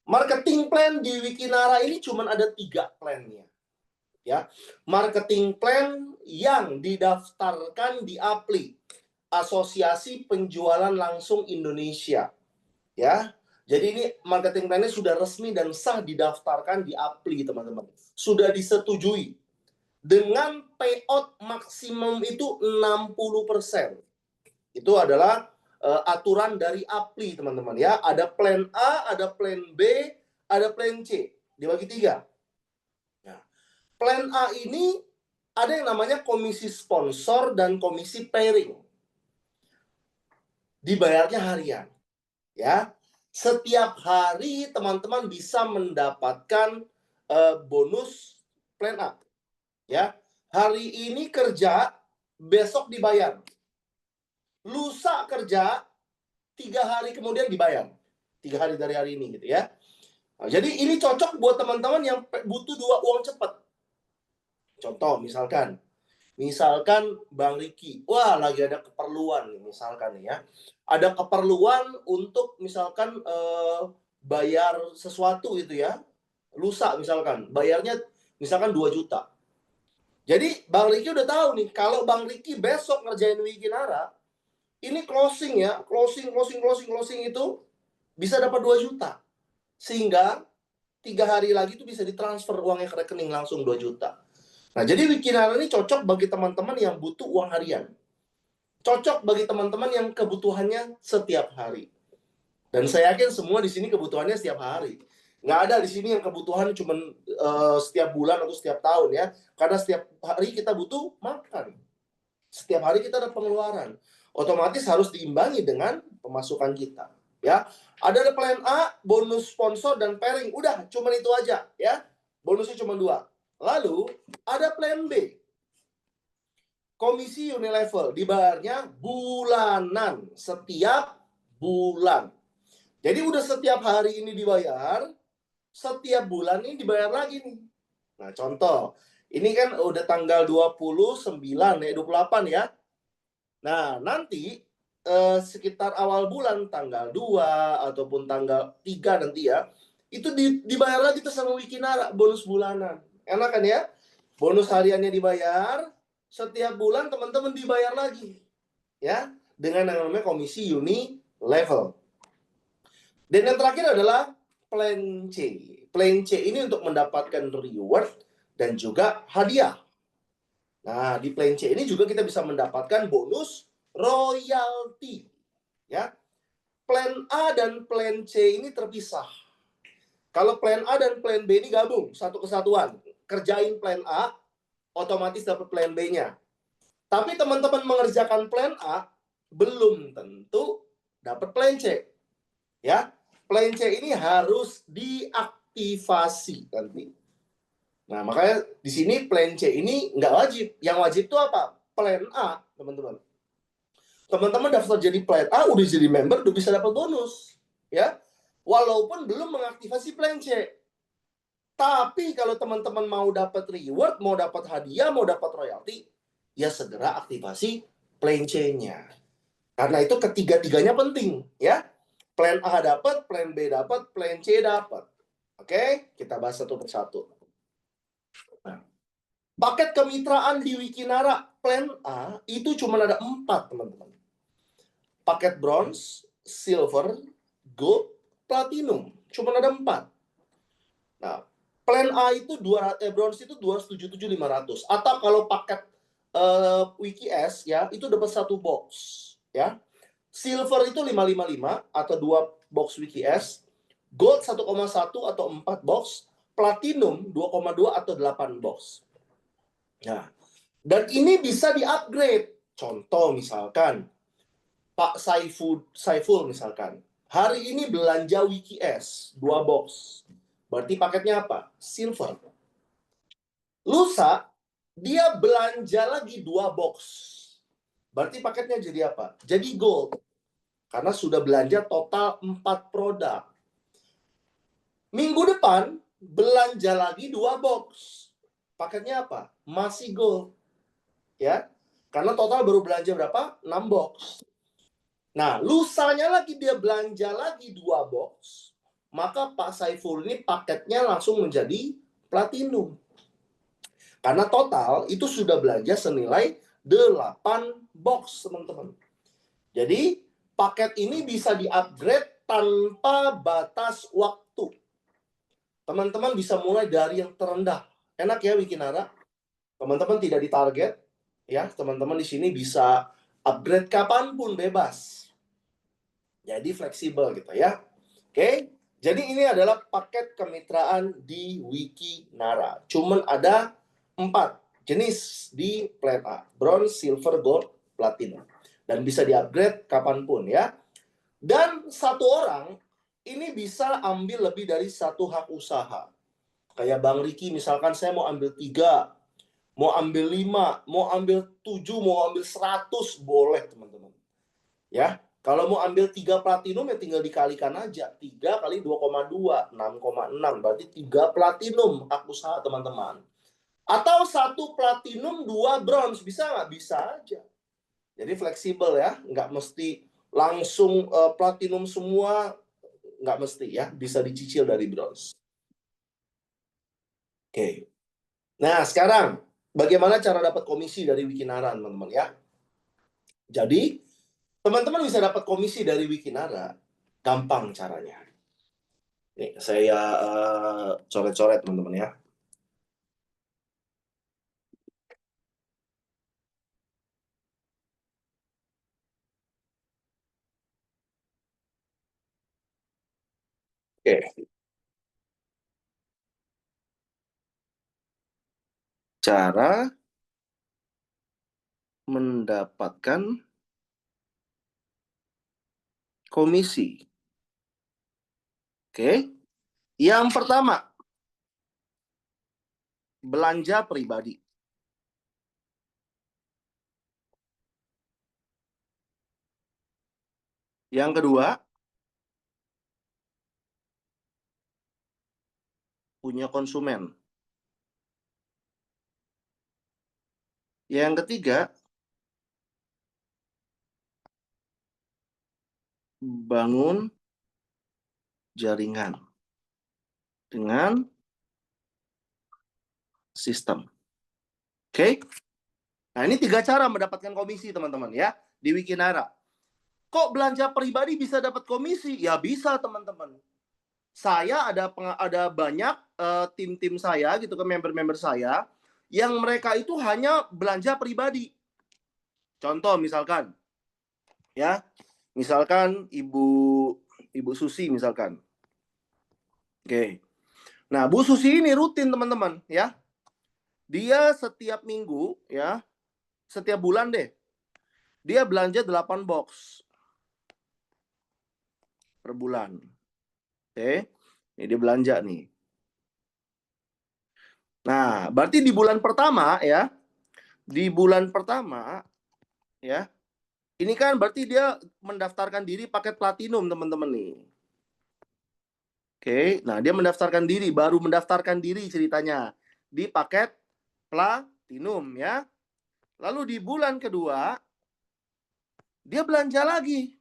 Marketing plan di Wikinara ini cuma ada 3 plannya. Ya, marketing plan yang didaftarkan di APLI, Asosiasi Penjualan Langsung Indonesia. Ya, jadi ini marketing plan-nya sudah resmi dan sah didaftarkan di APLI, teman-teman. Sudah disetujui. Dengan payout maksimum itu 60%. Itu adalah aturan dari APLI, teman-teman ya. Ada plan A, ada plan B, ada plan C. Dibagi 3. Nah, plan A ini ada yang namanya komisi sponsor dan komisi pairing. Dibayarnya harian. Ya. Setiap hari teman-teman bisa mendapatkan bonus plan A. Ya. Hari ini kerja, besok dibayar. Lusa kerja, 3 hari kemudian dibayar. 3 hari dari hari ini gitu ya. Nah, jadi ini cocok buat teman-teman yang butuh uang cepat. Contoh misalkan Bang Riki, wah lagi ada keperluan nih misalkan nih ya. Ada keperluan untuk misalkan bayar sesuatu gitu ya. Lusa misalkan, bayarnya misalkan 2 juta. Jadi Bang Riki udah tahu nih, kalau Bang Riki besok ngerjain Wikinara, ini closing ya, closing itu bisa dapat 2 juta. Sehingga 3 hari lagi itu bisa ditransfer uangnya ke rekening langsung 2 juta. Nah, jadi Wikinara ini cocok bagi teman-teman yang butuh uang harian. Cocok bagi teman-teman yang kebutuhannya setiap hari. Dan saya yakin semua di sini kebutuhannya setiap hari. Nggak ada di sini yang kebutuhan cuma setiap bulan atau setiap tahun ya. Karena setiap hari kita butuh makan. Setiap hari kita ada pengeluaran. Otomatis harus diimbangi dengan pemasukan kita. Ya, ada plan A, bonus sponsor dan pairing. Udah, cuma itu aja ya. Bonusnya cuma 2. Lalu ada plan B. Komisi Unilevel dibayarnya bulanan, setiap bulan. Jadi udah setiap hari ini dibayar, setiap bulan ini dibayar lagi nih. Nah, contoh, ini kan udah tanggal 29 ya, 28 ya. Nah, nanti sekitar awal bulan tanggal 2 ataupun tanggal 3 nanti ya, itu dibayar lagi tuh sama Wikinara bonus bulanan. Enak kan ya? Bonus hariannya dibayar, setiap bulan teman-teman dibayar lagi. Ya, dengan yang namanya komisi Unilevel. Dan yang terakhir adalah plan C. Plan C ini untuk mendapatkan reward dan juga hadiah. Nah, di plan C ini juga kita bisa mendapatkan bonus royalti. Ya. Plan A dan plan C ini terpisah. Kalau plan A dan plan B ini gabung, satu kesatuan. Kerjain plan A, otomatis dapat plan B-nya. Tapi teman-teman mengerjakan plan A, belum tentu dapat plan C. Ya. Plan C ini harus diaktifasi nanti. Nah, makanya di sini plan C ini nggak wajib. Yang wajib itu apa? Plan A, teman-teman. Teman-teman daftar jadi plan A, udah jadi member, udah bisa dapat bonus. Ya, walaupun belum mengaktifasi plan C. Tapi kalau teman-teman mau dapat reward, mau dapat hadiah, mau dapat royalti, ya segera aktivasi plan C-nya. Karena itu ketiga-tiganya penting, ya. Plan A dapat, plan B dapat, plan C dapat. Oke, kita bahas satu persatu. Nah, paket kemitraan di Wikinara plan A itu cuma ada 4, teman-teman. Paket bronze, silver, gold, platinum. Cuma ada 4. Nah, plan A itu bronze itu 277.500. Atau kalau paket WikiS ya, itu dapat 1 box, ya. Silver itu 555 atau 2 box WikiS. Gold 1,1 atau 4 box. Platinum 2,2 atau 8 box. Nah, dan ini bisa di-upgrade. Contoh misalkan, Pak Saiful misalkan, hari ini belanja WikiS 2 box. Berarti paketnya apa? Silver. Lusa, dia belanja lagi 2 box. Berarti paketnya jadi apa? Jadi gold. Karena sudah belanja total 4 produk. Minggu depan, belanja lagi 2 box. Paketnya apa? Masih gold. Ya, karena total baru belanja berapa? 6 box. Nah, lusanya lagi dia belanja lagi 2 box. maka Pak Saiful ini paketnya langsung menjadi platinum. Karena total itu sudah belanja senilai 8 box, teman-teman. Jadi, paket ini bisa di-upgrade tanpa batas waktu. Teman-teman bisa mulai dari yang terendah. Enak ya Wikinara? Teman-teman tidak ditarget, ya. Teman-teman di sini bisa upgrade kapanpun bebas. Jadi fleksibel gitu ya. Oke, jadi ini adalah paket kemitraan di Wikinara. Cuman ada 4 jenis di plan A. Bronze, Silver, Gold, Platinum. Dan bisa di-upgrade kapanpun ya. Dan satu orang ini bisa ambil lebih dari 1 hak usaha. Kayak Bang Riki misalkan saya mau ambil 3, mau ambil 5, mau ambil 7, mau ambil 100, boleh teman-teman. Ya, kalau mau ambil 3 platinum ya tinggal dikalikan aja. 3 kali 2,2, 6,6. Berarti 3 platinum hak usaha teman-teman. Atau 1 platinum, 2 bronze. Bisa nggak? Bisa aja. Jadi fleksibel ya. Nggak mesti langsung platinum semua. Nggak mesti ya. Bisa dicicil dari bronze. Oke. Nah, sekarang bagaimana cara dapat komisi dari Wikinara, teman-teman ya? Jadi, teman-teman bisa dapat komisi dari Wikinara. Gampang caranya. Nih, saya coret-coret teman-teman ya. Oke. Cara mendapatkan komisi. Oke. Yang pertama, belanja pribadi. Yang kedua, punya konsumen. Yang ketiga, bangun jaringan dengan sistem. Oke? Nah, ini 3 cara mendapatkan komisi, teman-teman ya, di Wikinara. Kok belanja pribadi bisa dapat komisi? Ya bisa, teman-teman. Saya ada banyak tim-tim saya gitu ke member-member saya yang mereka itu hanya belanja pribadi. Contoh misalkan ya, misalkan Ibu Susi misalkan. Oke. Nah, Bu Susi ini rutin teman-teman ya. Dia setiap minggu ya, setiap bulan deh. Dia belanja 8 box per bulan. Oke. Ini dia belanja nih. Nah, berarti di bulan pertama ya, ya, ini kan berarti dia mendaftarkan diri paket platinum teman-teman nih. Oke, nah dia mendaftarkan diri, baru mendaftarkan diri ceritanya di paket platinum ya. Lalu di bulan kedua dia belanja lagi.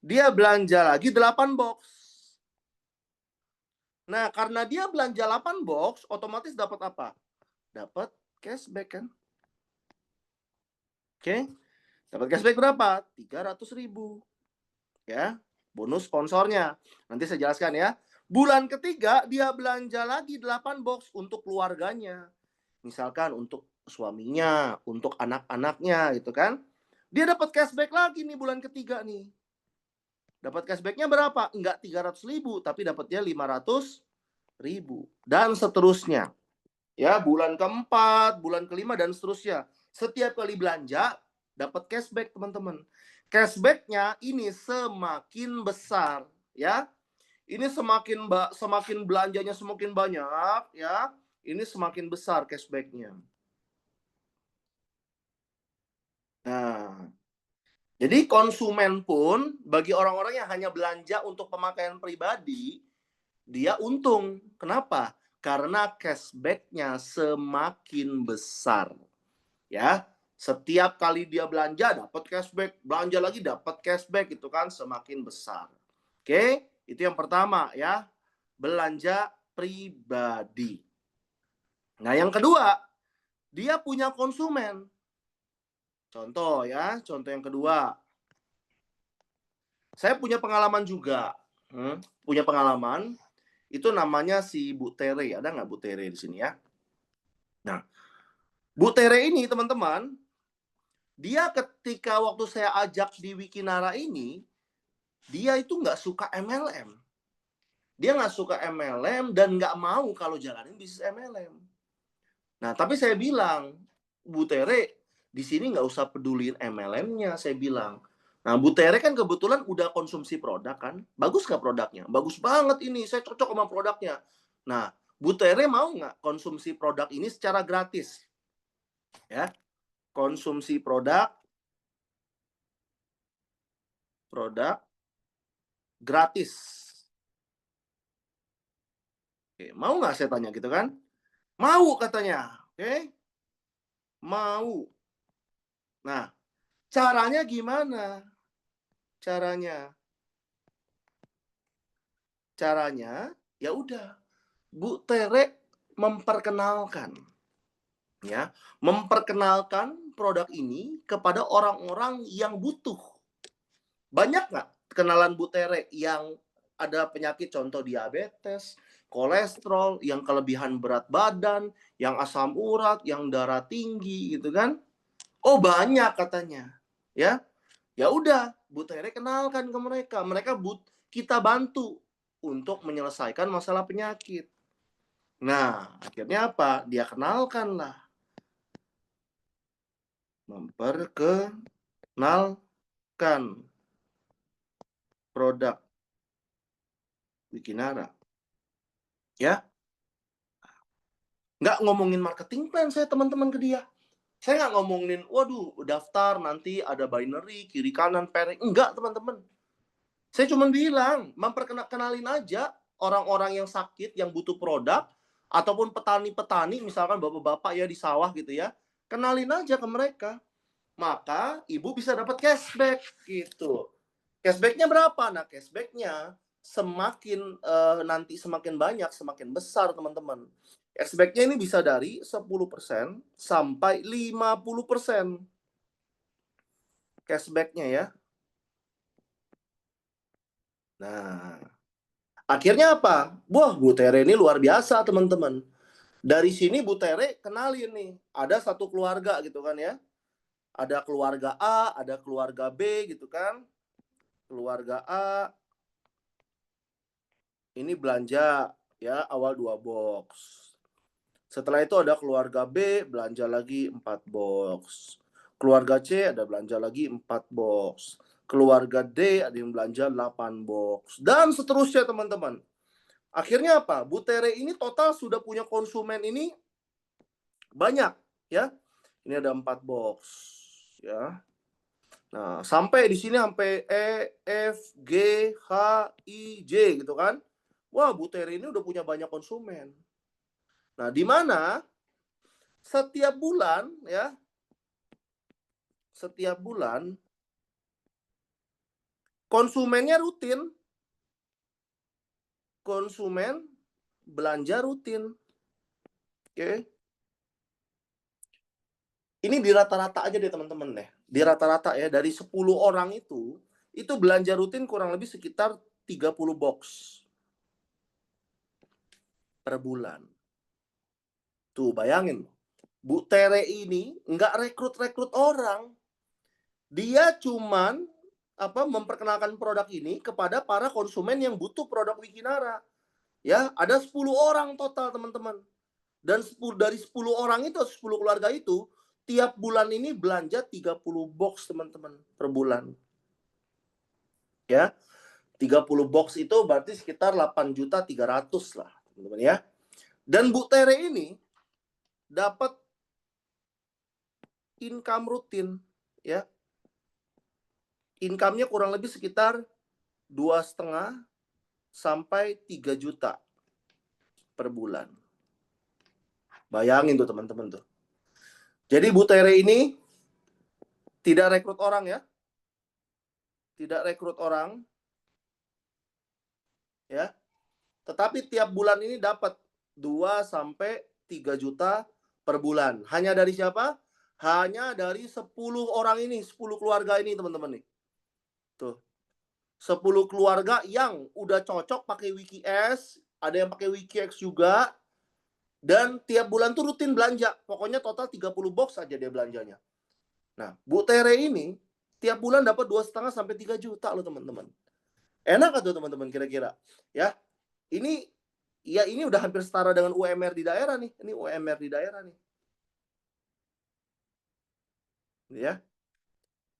Dia belanja lagi 8 box. Nah, karena dia belanja 8 box, otomatis dapat apa? Dapat cashback kan? Oke. Dapat cashback berapa? 300.000. Ya, bonus sponsornya. Nanti saya jelaskan ya. Bulan ketiga dia belanja lagi 8 box untuk keluarganya. Misalkan untuk suaminya, untuk anak-anaknya gitu kan. Dia dapat cashback lagi nih bulan ketiga nih. Dapat cashbacknya berapa? Enggak 300.000, tapi dapatnya 500.000. Dan seterusnya. Ya, bulan keempat, bulan kelima, dan seterusnya. Setiap kali belanja, dapat cashback, teman-teman. Cashbacknya ini semakin besar, ya. Ini semakin belanjanya semakin banyak, ya. Ini semakin besar cashbacknya. Nah, jadi konsumen pun bagi orang-orang yang hanya belanja untuk pemakaian pribadi, dia untung. Kenapa? Karena cashbacknya semakin besar. Ya, setiap kali dia belanja dapat cashback, belanja lagi dapat cashback, itu kan semakin besar. Oke, itu yang pertama ya. belanja pribadi. Nah, yang kedua, dia punya konsumen. Contoh ya, contoh yang kedua. Saya punya pengalaman juga. Punya pengalaman. Itu namanya si Bu Tere. Ada nggak Bu Tere di sini ya? Nah, Bu Tere ini teman-teman, dia ketika waktu saya ajak di Wikinara ini, dia itu nggak suka MLM. Dia nggak suka MLM dan nggak mau kalau jalanin bisnis MLM. Nah, tapi saya bilang, Bu Tere, di sini nggak usah pedulin MLM-nya, saya bilang. Nah, Bu Tere kan kebetulan udah konsumsi produk kan. Bagus nggak produknya? Bagus banget ini, saya cocok sama produknya. Nah, Bu Tere mau nggak konsumsi produk ini secara gratis? Ya, konsumsi produk gratis. Oke, mau nggak saya tanya gitu kan? Mau katanya. Oke, mau. Nah, caranya gimana? Caranya ya udah, Bu Tere memperkenalkan ya, memperkenalkan produk ini kepada orang-orang yang butuh. Banyak nggak kenalan Bu Tere yang ada penyakit contoh diabetes, kolesterol, yang kelebihan berat badan, yang asam urat, yang darah tinggi gitu kan? Oh, banyak katanya. Ya. Ya udah, Bu Tere kenalkan ke mereka. Kita bantu untuk menyelesaikan masalah penyakit. Nah, akhirnya apa? Dia kenalkan lah. Memperkenalkan produk Wikinara. Ya. Nggak ngomongin marketing plan saya teman-teman ke dia. Saya nggak ngomongin, waduh, daftar nanti ada binary, kiri kanan, pairing. Enggak, teman-teman. Saya cuma bilang, memperkenalin aja orang-orang yang sakit, yang butuh produk, ataupun petani-petani, misalkan bapak-bapak ya di sawah gitu ya, kenalin aja ke mereka. Maka ibu bisa dapat cashback gitu. Cashbacknya berapa? Nah, cashbacknya semakin nanti semakin banyak, semakin besar teman-teman. Cashbacknya ini bisa dari 10% sampai 50% cashbacknya ya. Nah, akhirnya apa? Wah, Bu Tere ini luar biasa teman-teman. Dari sini Bu Tere kenalin nih, ada satu keluarga gitu kan ya. Ada keluarga A, ada keluarga B gitu kan. Keluarga A ini belanja ya awal 2 box. Setelah itu ada keluarga B belanja lagi 4 box. Keluarga C ada belanja lagi 4 box. Keluarga D ada yang belanja 8 box. Dan seterusnya teman-teman. Akhirnya apa? Bu Tere ini total sudah punya konsumen ini banyak ya. Ini ada 4 box ya. Nah, sampai di sini sampai E, F, G, H, I, J gitu kan. Wah, Bu Tere ini udah punya banyak konsumen. Nah, di mana setiap bulan ya, setiap bulan konsumennya rutin. Konsumen belanja rutin. Oke. Ini di rata-rata aja deh teman-teman deh. Di rata-rata ya dari 10 orang itu belanja rutin kurang lebih sekitar 30 box per bulan. Tuh bayangin, Bu Tere ini nggak rekrut-rekrut orang. Dia cuman memperkenalkan produk ini kepada para konsumen yang butuh produk Wikinara. Ya, ada 10 orang total teman-teman. Dan dari 10 orang itu, 10 keluarga itu, tiap bulan ini belanja 30 box teman-teman per bulan. Ya, 30 box itu berarti sekitar 8.300.000 lah, teman-teman ya. Dan Bu Tere ini dapat income rutin ya. Income-nya kurang lebih sekitar 2,5 sampai 3 juta per bulan. Bayangin tuh teman-teman tuh. Jadi Bu Tere ini tidak rekrut orang ya. Tidak rekrut orang. Ya. Tetapi tiap bulan ini dapat 2 sampai 3 juta per bulan. Hanya dari siapa? Hanya dari 10 orang ini, 10 keluarga ini, teman-teman nih. Tuh. 10 keluarga yang udah cocok pakai WikiS, ada yang pakai WikiX juga, dan tiap bulan tuh rutin belanja. Pokoknya total 30 box aja dia belanjanya. Nah, Bu Tere ini tiap bulan dapat 2,5 sampai 3 juta loh, teman-teman. Enak atau teman-teman kira-kira? Ya. Ini udah hampir setara dengan UMR di daerah nih. Ini UMR di daerah nih. Ya.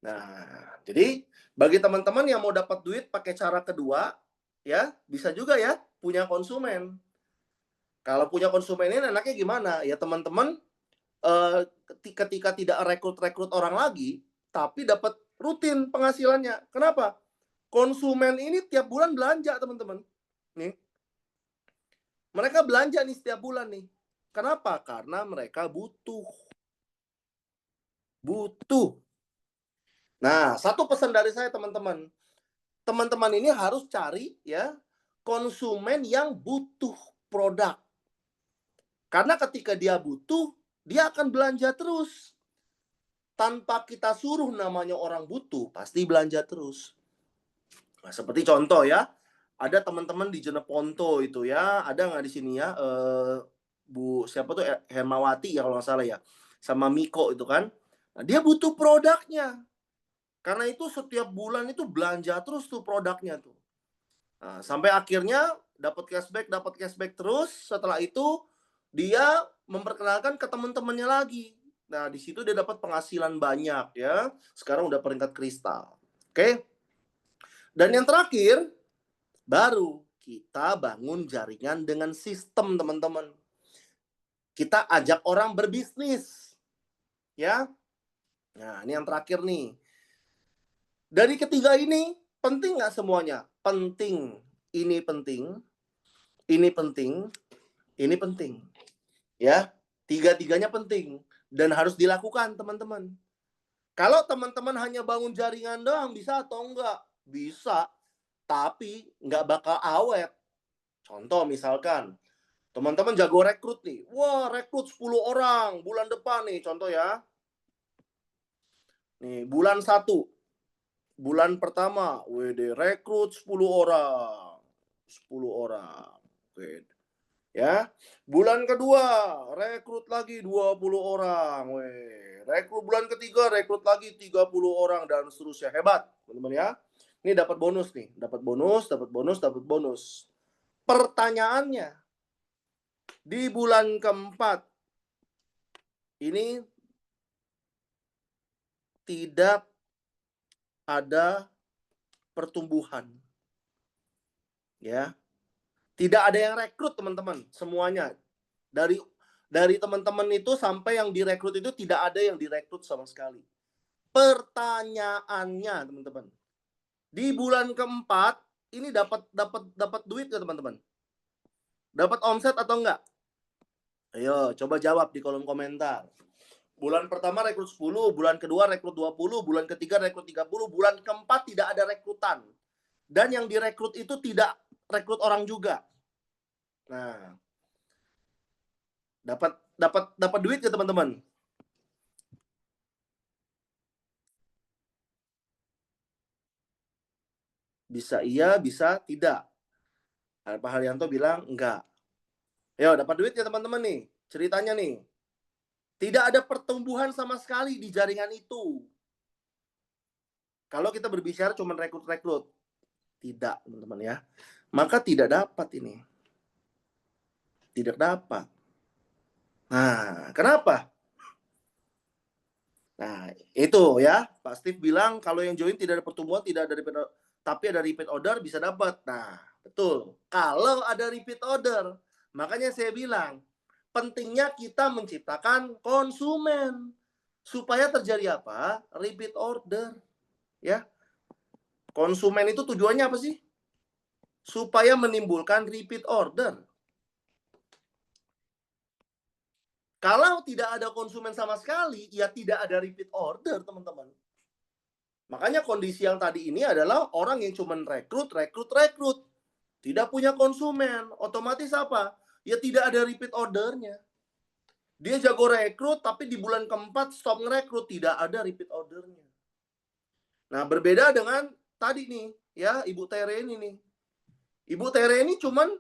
Nah, jadi bagi teman-teman yang mau dapat duit pakai cara kedua, ya, bisa juga ya punya konsumen. Kalau punya konsumen ini enaknya gimana? Ya teman-teman ketika tidak rekrut orang lagi, tapi dapat rutin penghasilannya. Kenapa? Konsumen ini tiap bulan belanja, teman-teman. Nih. Mereka belanja nih setiap bulan nih. Kenapa? Karena mereka butuh. Nah, satu pesan dari saya, teman-teman. Teman-teman ini harus cari ya konsumen yang butuh produk. Karena ketika dia butuh, dia akan belanja terus. Tanpa kita suruh, namanya orang butuh, pasti belanja terus. Nah, seperti contoh ya, ada teman-teman di Jeneponto itu ya, ada nggak di sini ya, Bu siapa tuh, Hermawati ya kalau nggak salah ya, sama Miko itu kan. Nah, dia butuh produknya. Karena itu setiap bulan itu belanja terus tuh produknya tuh. Nah, sampai akhirnya dapat cashback terus. Setelah itu dia memperkenalkan ke teman-temannya lagi. Nah, di situ dia dapat penghasilan banyak ya. Sekarang udah peringkat kristal. Oke. Dan yang terakhir, baru kita bangun jaringan dengan sistem, teman-teman. Kita ajak orang berbisnis. Ya. Nah, ini yang terakhir nih. Dari ketiga ini, penting nggak semuanya? Penting. Ini penting. Ini penting. Ini penting. Ya, tiga-tiganya penting dan harus dilakukan, teman-teman. Kalau teman-teman hanya bangun jaringan doang, bisa atau enggak? Bisa, tapi nggak bakal awet. Contoh misalkan, teman-teman jago rekrut nih. Wah, rekrut 10 orang bulan depan nih, contoh ya. Nih, bulan 1. Bulan pertama, WD rekrut 10 orang. 10 orang. Oke. Ya, bulan kedua rekrut lagi 20 orang, rekrut bulan ketiga rekrut lagi 30 orang dan seterusnya. Hebat, teman-teman ya. Ini dapat bonus nih, dapat bonus. Pertanyaannya, di bulan keempat ini tidak ada pertumbuhan. Ya. Tidak ada yang rekrut, teman-teman, semuanya. Dari teman-teman itu sampai yang direkrut itu tidak ada yang direkrut sama sekali. Pertanyaannya, teman-teman, di bulan keempat ini dapat duit nggak, teman-teman? Dapat omset atau enggak? Ayo, coba jawab di kolom komentar. Bulan pertama rekrut 10, bulan kedua rekrut 20, bulan ketiga rekrut 30, bulan keempat tidak ada rekrutan. Dan yang direkrut itu tidak rekrut orang juga. Nah, dapat duit ya, teman-teman? Bisa iya, bisa tidak. Pak Haryanto bilang enggak. Yo, dapat duit ya, teman-teman nih. Ceritanya nih. Tidak ada pertumbuhan sama sekali di jaringan itu. Kalau kita berbicara cuma rekrut-rekrut. Tidak, teman-teman ya. Maka tidak dapat ini. Tidak dapat. Nah, kenapa? Nah, itu ya. Pak Steve bilang kalau yang join tidak ada pertumbuhan, tidak ada repeat, tapi ada repeat order bisa dapat. Nah, betul. Kalau ada repeat order, makanya saya bilang pentingnya kita menciptakan konsumen supaya terjadi apa? Repeat order. Ya. Konsumen itu tujuannya apa sih? Supaya menimbulkan repeat order. Kalau tidak ada konsumen sama sekali, ya tidak ada repeat order, teman-teman. Makanya kondisi yang tadi ini adalah orang yang cuma rekrut. tidak punya konsumen, otomatis apa? Ya tidak ada repeat ordernya. Dia jago rekrut, tapi di bulan keempat stop ngerekrut, tidak ada repeat ordernya. Nah, berbeda dengan tadi nih, ya, Ibu Tere ini nih. Ibu Tere ini cuman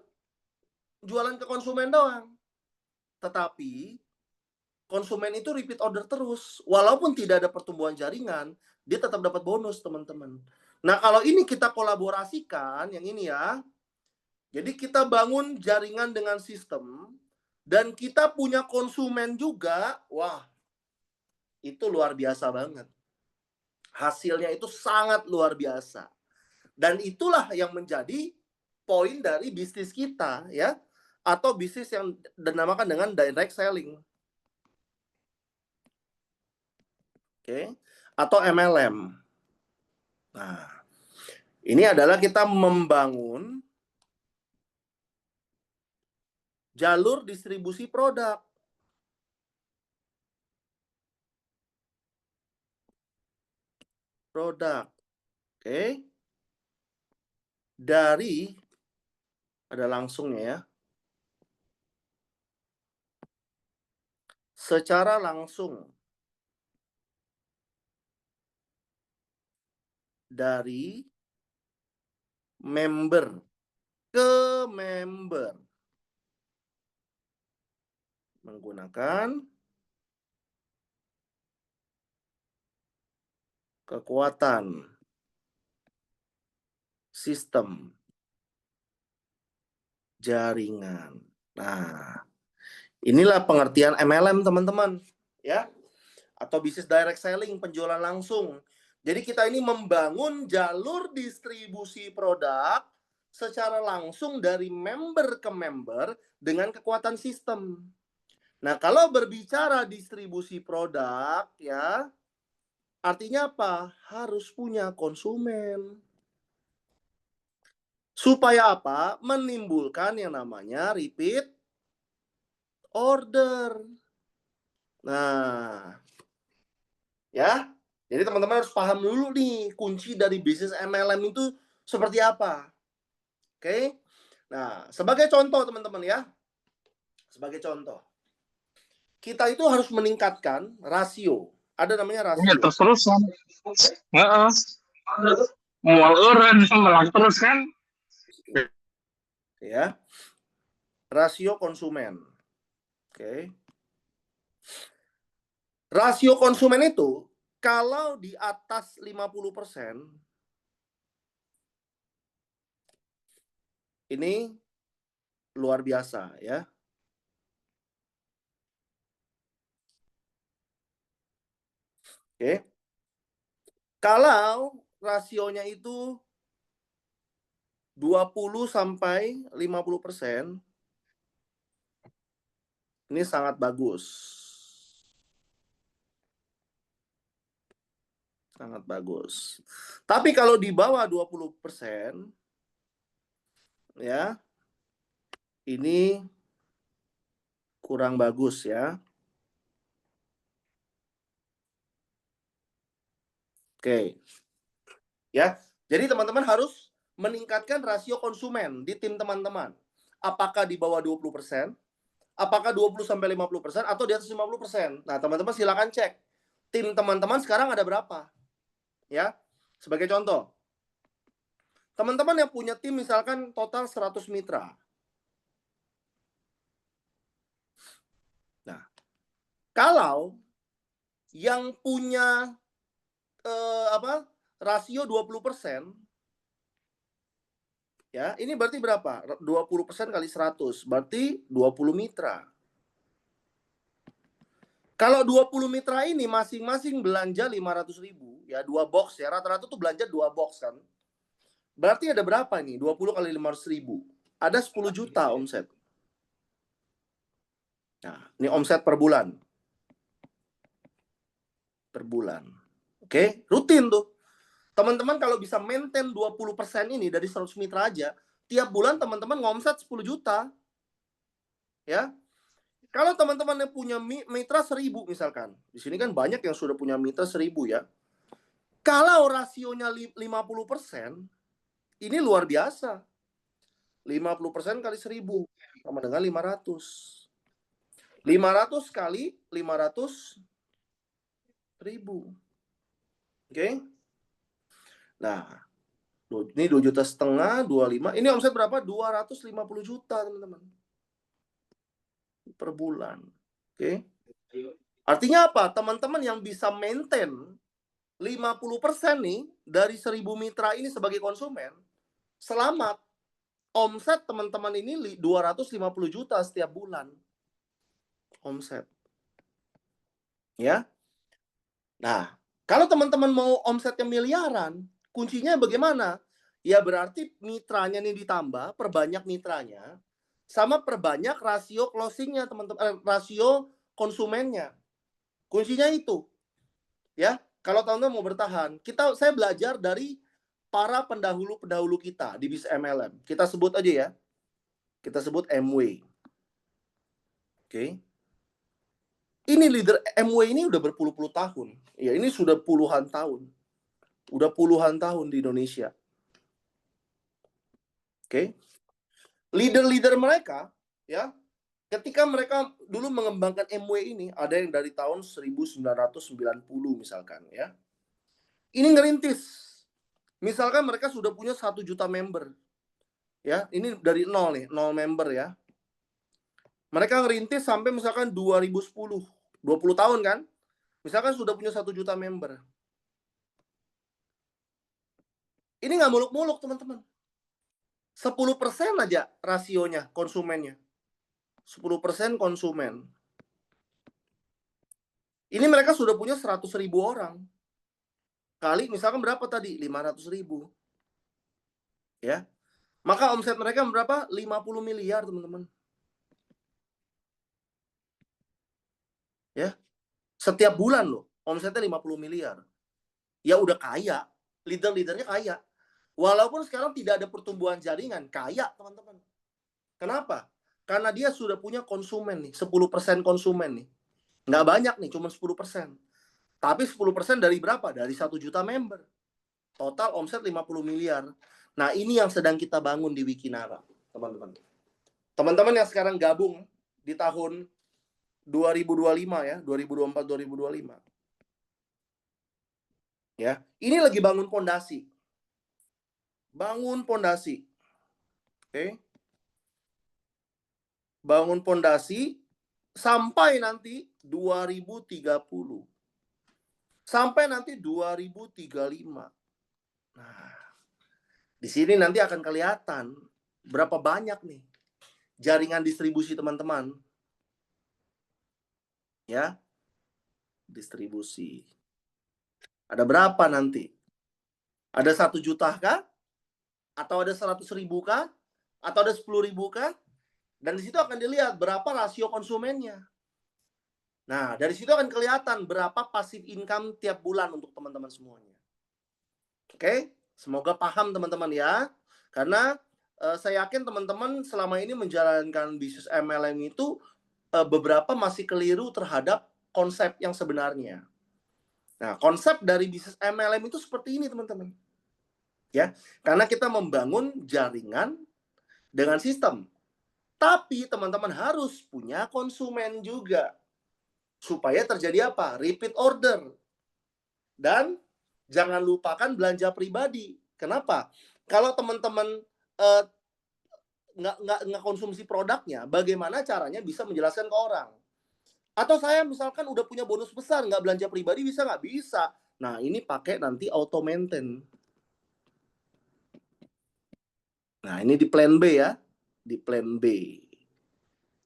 jualan ke konsumen doang. Tetapi konsumen itu repeat order terus. Walaupun tidak ada pertumbuhan jaringan, dia tetap dapat bonus, teman-teman. Nah, kalau ini kita kolaborasikan, yang ini ya. Jadi kita bangun jaringan dengan sistem, dan kita punya konsumen juga. Wah, itu luar biasa banget. Hasilnya itu sangat luar biasa. Dan itulah yang menjadi poin dari bisnis kita, ya, atau bisnis yang dinamakan dengan direct selling. Oke, atau MLM. Nah, ini adalah kita membangun jalur distribusi produk. Oke. Dari, ada langsungnya ya. Secara langsung. Dari member ke member. Menggunakan kekuatan sistem jaringan. Nah, inilah pengertian MLM, teman-teman, ya, atau bisnis direct selling, penjualan langsung. Jadi kita ini membangun jalur distribusi produk secara langsung dari member ke member dengan kekuatan sistem. Nah, kalau berbicara distribusi produk, ya, artinya apa? Harus punya konsumen. Supaya apa? Menimbulkan yang namanya repeat order. Nah, ya. Jadi teman-teman harus paham dulu nih, kunci dari bisnis MLM itu seperti apa. Oke? Nah, sebagai contoh teman-teman ya. Sebagai contoh. Kita itu harus meningkatkan rasio. Ada namanya rasio. Ya, terus-terusan. Mual orang melak terus kan? Ya. Rasio konsumen. Oke. Rasio konsumen itu kalau di atas 50%, ini luar biasa ya. Oke. Kalau rasionya itu 20 sampai 50%, ini sangat bagus. Sangat bagus. Tapi kalau di bawah 20%, ya, ini kurang bagus ya. Oke. Ya. Jadi teman-teman harus meningkatkan rasio konsumen di tim teman-teman. Apakah di bawah 20%, apakah 20 sampai 50% atau di atas 50%. Nah, teman-teman silakan cek. Tim teman-teman sekarang ada berapa? Ya. Sebagai contoh, teman-teman yang punya tim misalkan total 100 mitra. Nah, kalau yang punya rasio 20%, ya, ini berarti berapa? 20% kali 100, berarti 20 mitra. Kalau 20 mitra ini masing-masing belanja 500.000, ya, 2 box ya, rata-rata tuh belanja 2 box kan. Berarti ada berapa nih? 20 kali 500.000. Ada 10 juta omset. Nah, ini omset per bulan. Per bulan. Oke, rutin tuh. Teman-teman kalau bisa maintain 20% ini dari 100 mitra aja, tiap bulan teman-teman ngomset 10 juta. Ya. Kalau teman-teman yang punya mitra 1000 misalkan. Di sini kan banyak yang sudah punya mitra 1000 ya. Kalau rasionya 50%, ini luar biasa. 50% kali 1000 sama dengan 500. 500 kali 500.000. Oke. Nah, ini 2,5 juta, 25. Ini omset berapa? 250 juta, teman-teman. Per bulan. Oke. Artinya apa? Teman-teman yang bisa maintain 50% nih dari 1.000 mitra ini sebagai konsumen, selamat. Omset teman-teman ini 250 juta setiap bulan. Omset. Ya. Nah, kalau teman-teman mau omsetnya miliaran, kuncinya bagaimana? Ya berarti mitranya nih ditambah, perbanyak mitranya, sama perbanyak rasio closingnya, teman-teman, rasio konsumennya. Kuncinya itu. Ya, kalau teman-teman mau bertahan, saya belajar dari para pendahulu-pendahulu kita di bisnis MLM. Kita sebut aja ya. Kita sebut MW. Oke. Ini leader MW ini udah berpuluh-puluh tahun. Ya, ini sudah puluhan tahun. Udah puluhan tahun di Indonesia. Oke. Leader-leader mereka, ya, ketika mereka dulu mengembangkan MW ini, ada yang dari tahun 1990 misalkan, ya. Ini ngerintis. Misalkan mereka sudah punya 1 juta member. Ya, ini dari nol nih, 0 member ya. Mereka ngerintis sampai misalkan 2010, 20 tahun kan? Misalkan sudah punya 1 juta member. Ini nggak muluk-muluk, teman-teman. 10% aja rasionya konsumennya. 10% konsumen. Ini mereka sudah punya 100.000 orang. Kali misalkan berapa tadi? 500.000. Ya. Maka omset mereka berapa? 50 miliar, teman-teman. Ya. Setiap bulan loh, omsetnya 50 miliar. Ya udah kaya. Leader-leadernya kaya. Walaupun sekarang tidak ada pertumbuhan jaringan, kaya, teman-teman. Kenapa? Karena dia sudah punya konsumen nih, 10% konsumen nih. Nggak banyak nih, cuma 10%. Tapi 10% dari berapa? Dari 1 juta member. Total omset 50 miliar. Nah, ini yang sedang kita bangun di Wikinara, teman-teman. Teman-teman yang sekarang gabung di tahun 2025 ya, 2024-2025. Ya, ini lagi bangun pondasi. Bangun pondasi. Oke. Bangun pondasi sampai nanti 2030. Sampai nanti 2035. Nah, di sini nanti akan kelihatan berapa banyak nih jaringan distribusi teman-teman. Ya. Distribusi. Ada berapa nanti? Ada 1 juta kah? Atau ada 100.000 kah? Atau ada 10.000 kah? Dan di situ akan dilihat berapa rasio konsumennya. Nah, dari situ akan kelihatan berapa passive income tiap bulan untuk teman-teman semuanya. Oke, semoga paham teman-teman ya. Karena saya yakin teman-teman selama ini menjalankan bisnis MLM itu beberapa masih keliru terhadap konsep yang sebenarnya. Nah, konsep dari bisnis MLM itu seperti ini, teman-teman. Ya, karena kita membangun jaringan dengan sistem. Tapi teman-teman harus punya konsumen juga. Supaya terjadi apa? Repeat order. Dan jangan lupakan belanja pribadi. Kenapa? Kalau teman-teman nggak konsumsi produknya, bagaimana caranya bisa menjelaskan ke orang? Atau saya misalkan udah punya bonus besar, nggak belanja pribadi, bisa nggak? Bisa. Nah, ini pakai nanti auto maintain. Nah, ini di plan B ya. Di plan B.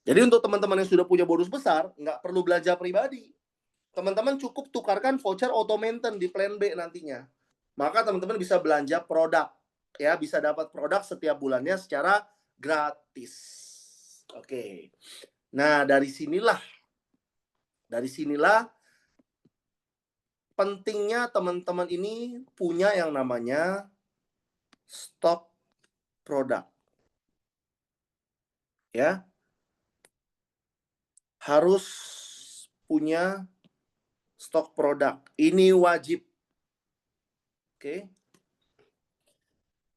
Jadi untuk teman-teman yang sudah punya bonus besar, nggak perlu belanja pribadi. Teman-teman cukup tukarkan voucher auto maintain di plan B nantinya. Maka teman-teman bisa belanja produk. Ya, bisa dapat produk setiap bulannya secara gratis. Oke. Nah, dari sinilah pentingnya teman-teman ini punya yang namanya stok produk. Ya. Harus punya stok produk. Ini wajib. Oke.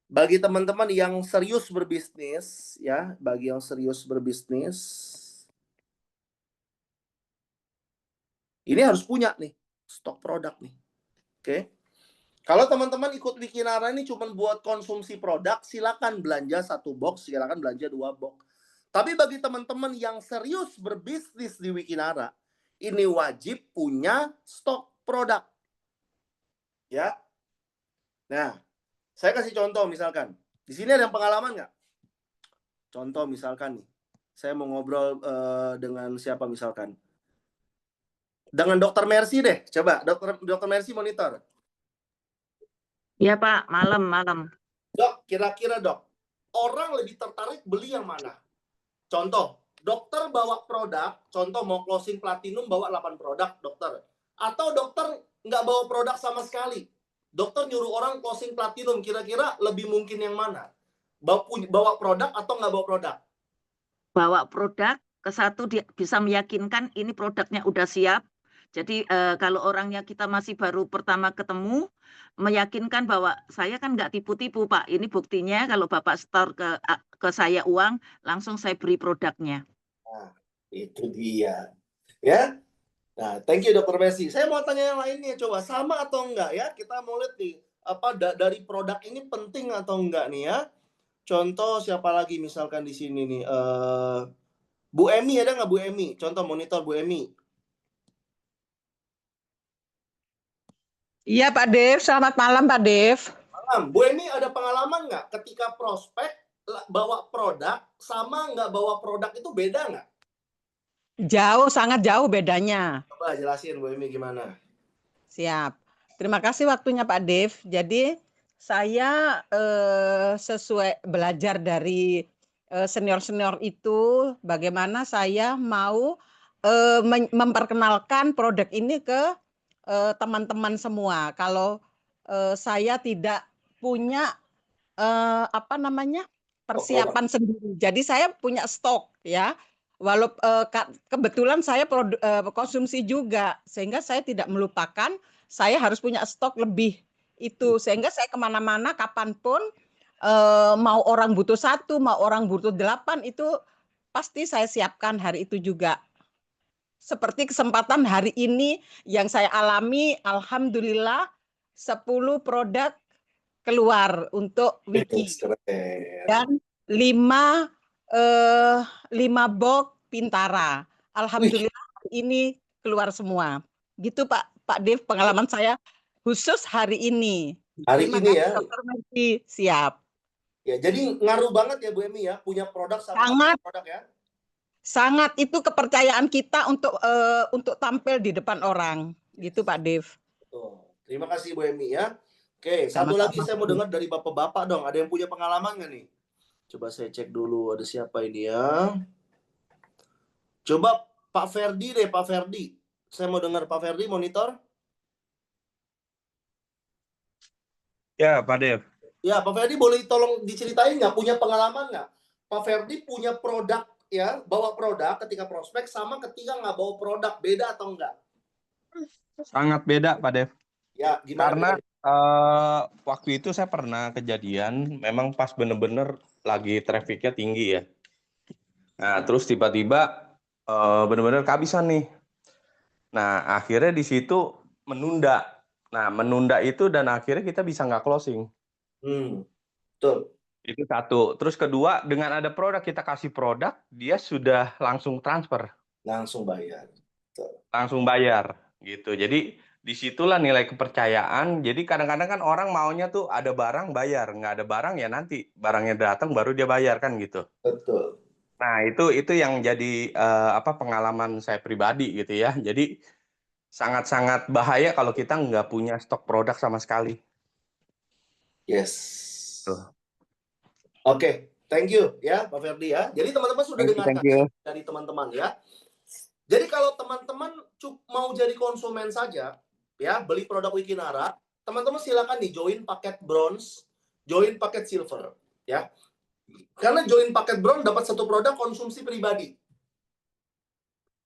Bagi teman-teman yang serius berbisnis, ya, bagi yang serius berbisnis, ini harus punya nih stok produk nih. Oke. Kalau teman-teman ikut Wikinara ini cuma buat konsumsi produk, silakan belanja 1 box, silakan belanja 2 box. Tapi bagi teman-teman yang serius berbisnis di Wikinara, ini wajib punya stok produk. Ya. Nah, saya kasih contoh misalkan. Di sini ada yang pengalaman nggak? Contoh misalkan nih, saya mau ngobrol dengan siapa misalkan? Dengan Dokter Mercy deh, coba Dokter Mercy monitor. Iya Pak, malam. Dok, kira-kira dok, orang lebih tertarik beli yang mana? Contoh, dokter bawa produk, contoh mau closing platinum bawa 8 produk, dokter. Atau dokter nggak bawa produk sama sekali. Dokter nyuruh orang closing platinum, kira-kira lebih mungkin yang mana? Bawa produk atau nggak bawa produk? Bawa produk, ke satu dia bisa meyakinkan ini produknya udah siap. Jadi kalau orangnya kita masih baru pertama ketemu, meyakinkan bahwa saya kan nggak tipu-tipu Pak. Ini buktinya kalau Bapak store ke saya uang, langsung saya beri produknya. Nah, itu dia. Ya. Nah, thank you Dokter Messi. Saya mau tanya yang lainnya, coba sama atau enggak ya? Kita mau lihat nih, apa dari produk ini penting atau enggak nih ya? Contoh siapa lagi misalkan di sini nih? Bu Emi ada nggak Bu Emi? Contoh monitor Bu Emi. Iya Pak Dev, selamat malam Pak Dev. Malam. Bu Emi ada pengalaman nggak ketika prospek bawa produk sama nggak bawa produk itu beda nggak? Jauh, sangat jauh bedanya. Coba jelasin Bu Emi gimana? Siap. Terima kasih waktunya Pak Dev. Jadi saya sesuai belajar dari senior-senior itu, bagaimana saya mau memperkenalkan produk ini ke teman-teman semua. Kalau saya tidak punya persiapan sendiri. Jadi saya punya stok ya. Kebetulan saya konsumsi juga, sehingga saya tidak melupakan saya harus punya stok lebih itu, sehingga saya kemana-mana kapanpun mau orang butuh 1, mau orang butuh 8 itu pasti saya siapkan hari itu juga. Seperti kesempatan hari ini yang saya alami, alhamdulillah 10 produk keluar untuk Wiki dan 5 box Pintara. Alhamdulillah ini keluar semua. Gitu Pak Dev, pengalaman saya khusus hari ini. Hari Terima ini kasih, ya. Dokter Mercy. Siap. Ya, jadi ngaruh banget ya Bu Emi ya, punya produk sama produk ya. Sangat, itu kepercayaan kita untuk tampil di depan orang. Gitu Pak Dev. Betul. Terima kasih Bu Emi ya. Oke, satu lagi saya mau dengar dari Bapak-bapak dong. Ada yang punya pengalaman nggak nih? Coba saya cek dulu ada siapa ini ya. Coba Pak Ferdi deh, Pak Ferdi. Saya mau dengar Pak Ferdi monitor. Ya, Pak Dev. Ya, Pak Ferdi boleh tolong diceritain nggak punya pengalaman nggak? Pak Ferdi punya produk ya, bawa produk ketika prospek sama ketika nggak bawa produk, beda atau enggak? Sangat beda, Pak Dev. Ya, gimana? Karena waktu itu saya pernah kejadian, memang pas bener-bener lagi trafficnya tinggi ya. Nah, terus tiba-tiba bener-bener kehabisan nih. Nah, akhirnya di situ menunda. Nah, menunda itu dan akhirnya kita bisa nggak closing. Betul. Itu satu. Terus kedua, dengan ada produk, kita kasih produk, dia sudah langsung transfer. Langsung bayar. Betul. Langsung bayar, gitu. Jadi disitulah nilai kepercayaan. Jadi kadang-kadang kan orang maunya tuh ada barang bayar, nggak ada barang ya nanti barangnya datang baru dia bayar kan gitu. Betul. Nah itu yang jadi pengalaman saya pribadi gitu ya. Jadi sangat-sangat bahaya kalau kita nggak punya stok produk sama sekali. Yes. Tuh. Oke, thank you ya Pak Ferdi ya. Jadi teman-teman sudah dengarkan dari teman-teman ya. Jadi kalau teman-teman mau jadi konsumen saja, ya beli produk Wikinara, teman-teman silakan nih join paket bronze, join paket silver, ya. Karena join paket bronze dapat 1 produk konsumsi pribadi.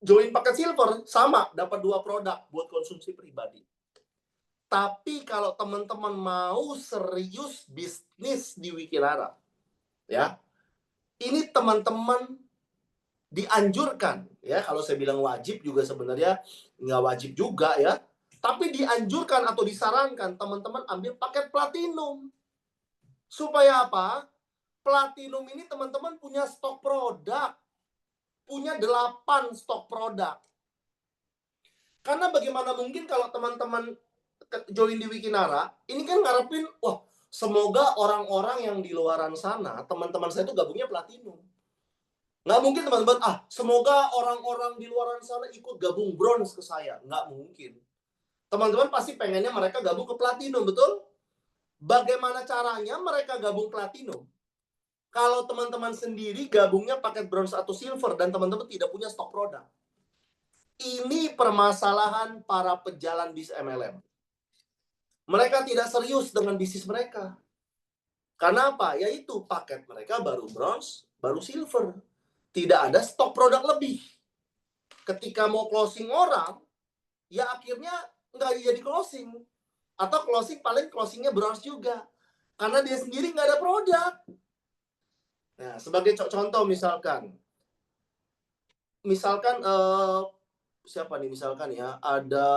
Join paket silver sama dapat 2 produk buat konsumsi pribadi. Tapi kalau teman-teman mau serius bisnis di Wikinara, ya, ini teman-teman dianjurkan, ya. Kalau saya bilang wajib juga sebenarnya nggak wajib juga, ya. Tapi dianjurkan atau disarankan teman-teman ambil paket platinum. Supaya apa? Platinum ini teman-teman punya stok produk. Punya 8 stok produk. Karena bagaimana mungkin kalau teman-teman join di Wikinara, ini kan ngarepin, wah, semoga orang-orang yang di luaran sana, teman-teman saya itu gabungnya platinum. Nggak mungkin teman-teman, semoga orang-orang di luaran sana ikut gabung bronze ke saya. Nggak mungkin. Teman-teman pasti pengennya mereka gabung ke platinum, betul? Bagaimana caranya mereka gabung platinum? Kalau teman-teman sendiri gabungnya paket bronze atau silver dan teman-teman tidak punya stok produk. Ini permasalahan para pejalan bis MLM. Mereka tidak serius dengan bisnis mereka. Karena apa? Yaitu paket mereka baru bronze, baru silver. Tidak ada stok produk lebih. Ketika mau closing orang, ya akhirnya nggak jadi closing. Atau closing paling closingnya bronze juga. Karena dia sendiri nggak ada produk. Nah, sebagai contoh misalkan siapa nih misalkan ya, ada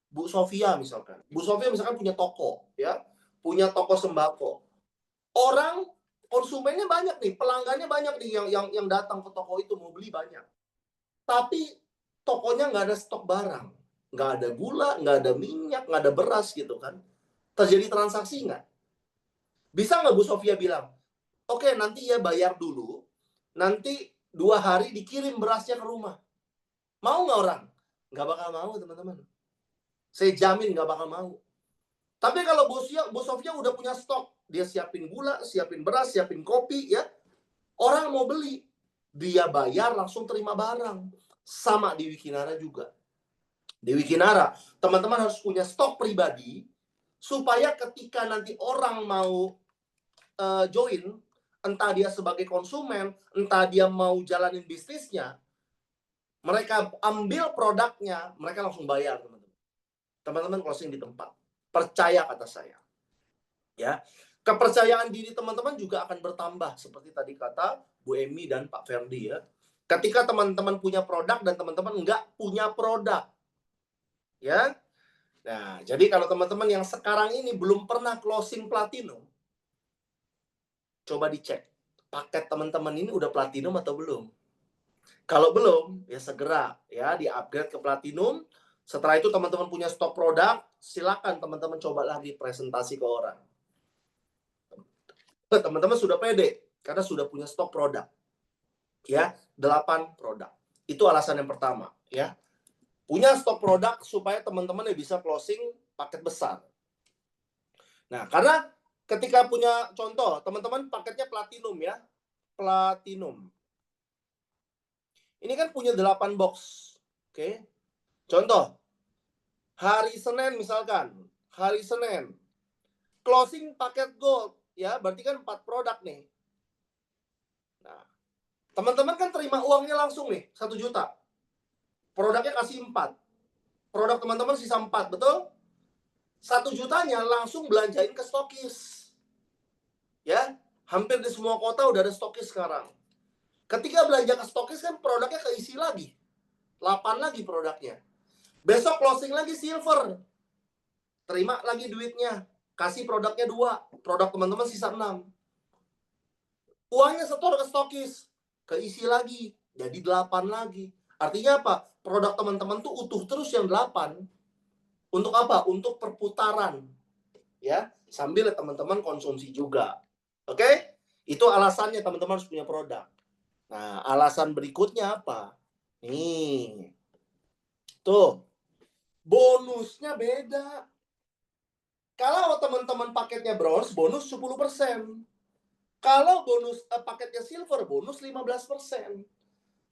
Bu Sofia misalkan. Bu Sofia misalkan punya toko, ya, punya toko sembako. Orang konsumennya banyak nih, pelanggannya banyak nih yang datang ke toko itu mau beli banyak. Tapi tokonya nggak ada stok barang, nggak ada gula, nggak ada minyak, nggak ada beras gitu kan. Terjadi transaksi nggak? Bisa nggak Bu Sofia bilang, oke, nanti ya bayar dulu, nanti 2 hari dikirim berasnya ke rumah. Mau nggak orang? Nggak bakal mau, teman-teman. Saya jamin nggak bakal mau. Tapi kalau Bu Sofia udah punya stok, dia siapin gula, siapin beras, siapin kopi, ya, orang mau beli, dia bayar langsung terima barang. Sama di Wikinara juga. Di Wikinara, teman-teman harus punya stok pribadi, supaya ketika nanti orang mau join, entah dia sebagai konsumen, entah dia mau jalanin bisnisnya, mereka ambil produknya, mereka langsung bayar, teman-teman. Teman-teman closing di tempat. Percaya kata saya. Ya. Kepercayaan diri teman-teman juga akan bertambah seperti tadi kata Bu Emi dan Pak Ferdi, ya. Ketika teman-teman punya produk dan teman-teman nggak punya produk. Ya. Nah, jadi kalau teman-teman yang sekarang ini belum pernah closing platinum, coba dicek. Paket teman-teman ini udah platinum atau belum? Kalau belum, ya segera ya di-upgrade ke platinum. Setelah itu teman-teman punya stok produk, silakan teman-teman coba lagi presentasi ke orang. Teman-teman sudah pede karena sudah punya stok produk. Ya, 8 produk. Itu alasan yang pertama, ya. Punya stok produk supaya teman-teman bisa closing paket besar. Nah, karena ketika punya contoh, teman-teman paketnya platinum, ya. Platinum. Ini kan punya 8 box. Oke. Contoh, hari Senin misalkan, hari Senin, closing paket gold, ya, berarti kan 4 produk nih. Nah, teman-teman kan terima uangnya langsung nih, 1 juta. Produknya kasih 4. Produk teman-teman sisa 4, betul? 1 jutanya langsung belanjain ke stokis. Ya, hampir di semua kota udah ada stokis sekarang. Ketika belanja ke stokis kan produknya keisi lagi. 8 lagi produknya. Besok closing lagi silver. Terima lagi duitnya. Kasih produknya 2. Produk teman-teman sisa 6. Uangnya setor ke stokis. Keisi lagi. Jadi 8 lagi. Artinya apa? Produk teman-teman tuh utuh terus yang 8. Untuk apa? Untuk perputaran. Ya, sambil teman-teman konsumsi juga. Oke? Itu alasannya teman-teman harus punya produk. Nah, alasan berikutnya apa? Nih. Tuh. Bonusnya beda. Kalau teman-teman paketnya bronze, bonus 10%. Kalau bonus paketnya silver, bonus 15%.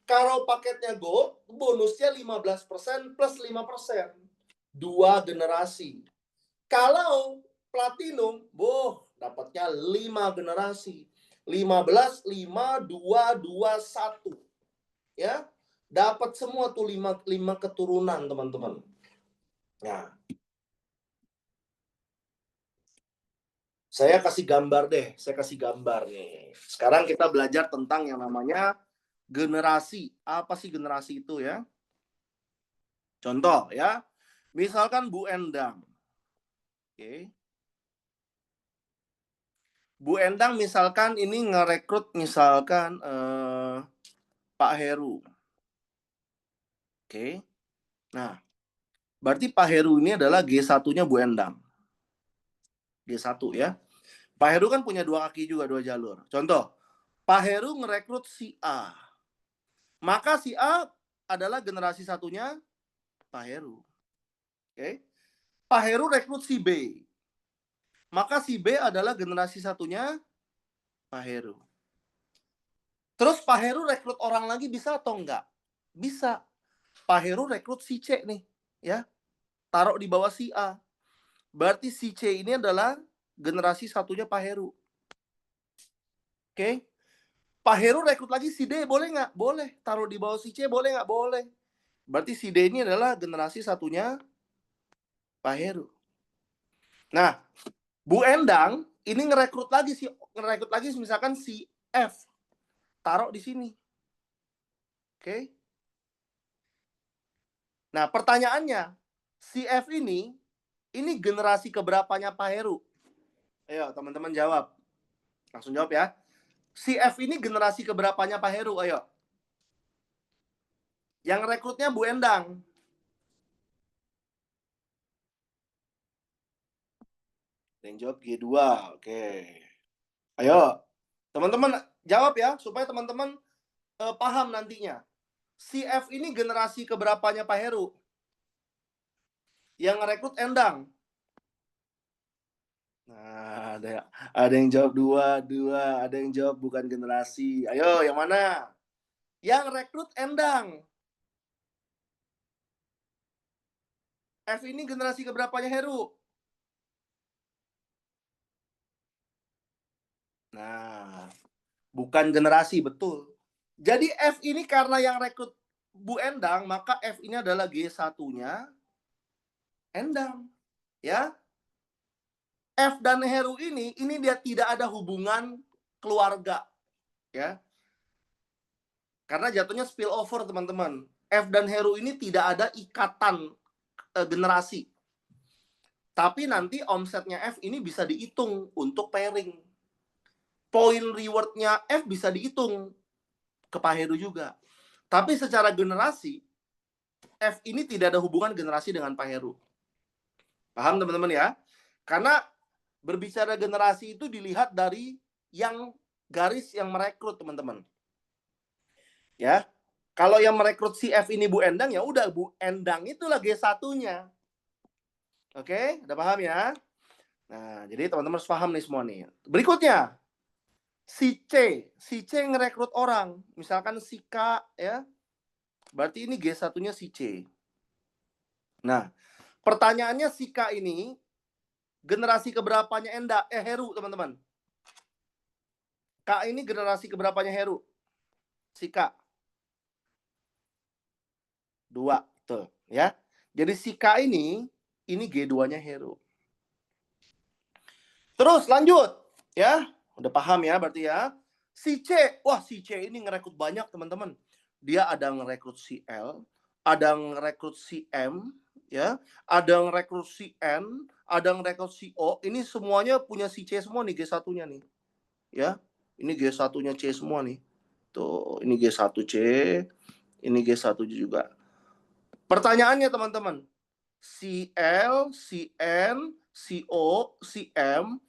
Kalau paketnya gold, bonusnya 15% plus 5%. 2 generasi. Kalau platinum, dapatnya 5 generasi. 15, 5, 2, 2, 1. Ya, dapat semua tuh 5 keturunan, teman-teman. Nah, Saya kasih gambar deh, saya kasih gambar nih. Sekarang kita belajar tentang yang namanya generasi. Apa sih generasi itu ya? Contoh ya, misalkan Bu Endang. Oke. Bu Endang misalkan ini ngerekrut misalkan Pak Heru. Oke. Nah, berarti Pak Heru ini adalah G1-nya Bu Endang. G1 ya. Pak Heru kan punya 2 kaki juga, 2 jalur. Contoh, Pak Heru ngerekrut si A. Maka si A adalah generasi satunya Pak Heru. Oke. Pak Heru rekrut si B. Maka si B adalah generasi satunya Pak Heru. Terus Pak Heru rekrut orang lagi bisa atau enggak? Bisa. Pak Heru rekrut si C nih, ya. Taruh di bawah si A. Berarti si C ini adalah generasi satunya Pak Heru. Oke. Pak Heru rekrut lagi si D, boleh nggak? Boleh. Taruh di bawah si C, boleh nggak? Boleh. Berarti si D ini adalah generasi satunya Pak Heru. Nah, Bu Endang ini ngerekrut lagi misalkan si F. Taruh di sini. Oke. Nah, pertanyaannya, si F ini generasi keberapanya Pak Heru? Ayo, teman-teman jawab. Langsung jawab ya. Si F ini generasi keberapanya Pak Heru? Ayo. Yang rekrutnya Bu Endang. Yang jawab G2. Oke. Ayo. Teman-teman jawab ya, supaya teman-teman paham nantinya. Si F ini generasi keberapanya Pak Heru? Yang ngerekrut Endang. Nah, ada yang jawab 2, ada yang jawab bukan generasi. Ayo, yang mana? Yang rekrut Endang. F ini generasi keberapanya Heru? Nah, bukan generasi, betul. Jadi F ini karena yang rekrut Bu Endang, maka F ini adalah G1-nya Endang. Ya. F dan Heru ini dia tidak ada hubungan keluarga. Ya. Karena jatuhnya spillover, teman-teman. F dan Heru ini tidak ada ikatan generasi. Tapi nanti omsetnya F ini bisa dihitung untuk pairing. Poin reward-nya F bisa dihitung ke Pak Heru juga. Tapi secara generasi, F ini tidak ada hubungan generasi dengan Pak Heru. Paham teman-teman ya? Karena berbicara generasi itu dilihat dari yang garis yang merekrut, teman-teman. Ya. Kalau yang merekrut si F ini Bu Endang, ya udah Bu Endang itulah G1-nya. Oke, udah paham ya? Nah, jadi teman-teman harus paham nih semua nih. Berikutnya, si C ngerekrut orang, misalkan si K ya. Berarti ini G1-nya si C. Nah, pertanyaannya si K ini generasi keberapanya Heru, teman-teman? K ini generasi keberapanya Heru? Si K. 2, tuh, ya. Jadi si K ini G2-nya Heru. Terus lanjut, ya. Udah paham ya berarti ya. Si C, wah si C ini ngerekrut banyak, teman-teman. Dia ada ngerekrut si L, ada ngerekrut si M, ya, ada ngerekrut si N, ada ngerekrut si O. Ini semuanya punya si C semua nih, G1-nya nih. Ya. Ini G1-nya C semua nih. Tuh, ini G1C, ini G1 juga. Pertanyaannya, teman-teman. Si L, si N, si O, si M,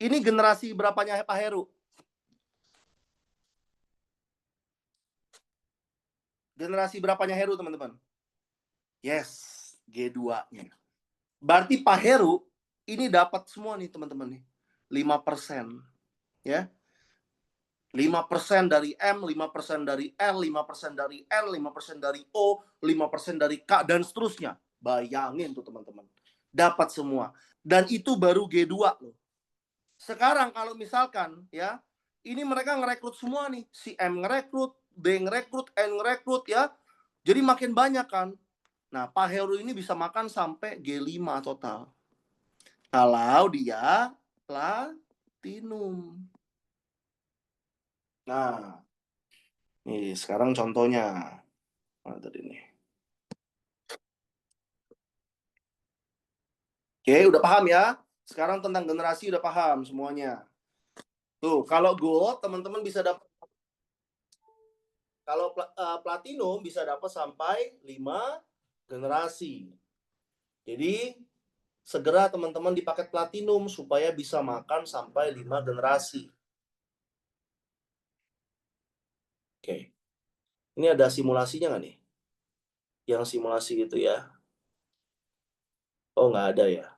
ini generasi berapanya Pak Heru? Generasi berapanya Heru, teman-teman? Yes, G2-nya. Berarti Pak Heru ini dapat semua nih, teman-teman nih. 5%. Ya. 5% dari M, 5% dari L, 5% dari N, 5% dari O, 5% dari K, dan seterusnya. Bayangin tuh, teman-teman. Dapat semua. Dan itu baru G2 loh. Sekarang kalau misalkan ya, ini mereka ngerekrut semua nih. Si M ngerekrut, D ngerekrut, N ngerekrut ya. Jadi makin banyak kan. Nah, Pak Heru ini bisa makan sampai G5 total. Kalau dia platinum. Nah, nih sekarang contohnya. Nah, tadi nih. Oke, udah paham ya? Sekarang tentang generasi udah paham semuanya. Tuh, kalau gold teman-teman bisa dapat, kalau platinum bisa dapat sampai 5 generasi. Jadi segera teman-teman di paket platinum supaya bisa makan sampai 5 generasi. Oke. Ini ada simulasinya nggak nih? Yang simulasi gitu ya. Oh, nggak ada ya.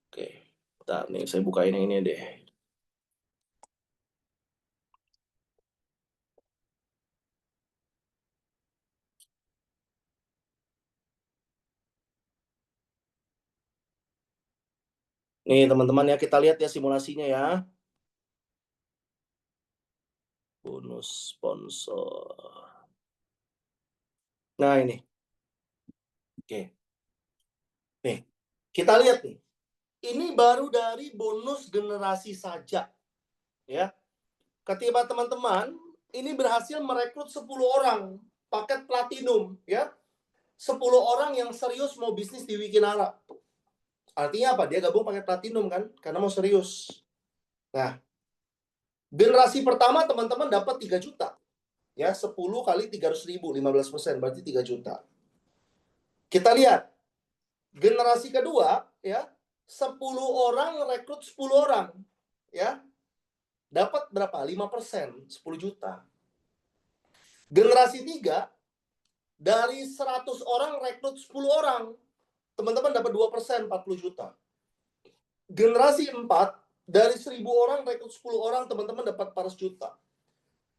Oke. Bentar nih, saya bukain yang ini deh. Nih teman-teman ya, kita lihat ya simulasinya ya. Bonus sponsor. Nah ini. Oke. Nih, kita lihat nih. Ini baru dari bonus generasi saja. Ya. Ketika teman-teman ini berhasil merekrut 10 orang paket platinum ya. 10 orang yang serius mau bisnis di Wikinara. Artinya apa? Dia gabung paket platinum kan? Karena mau serius. Nah, generasi pertama teman-teman dapat 3 juta. Ya, 10 kali 300.000, 15%, berarti 3 juta. Kita lihat. Generasi kedua, ya, 10 orang rekrut 10 orang. Ya. Dapat berapa? 5%, 10 juta. Generasi 3, dari 100 orang rekrut 10 orang. Teman-teman dapat 2%, 40 juta. Generasi 4, dari 1.000 orang rekrut 10 orang, teman-teman dapat 400 juta.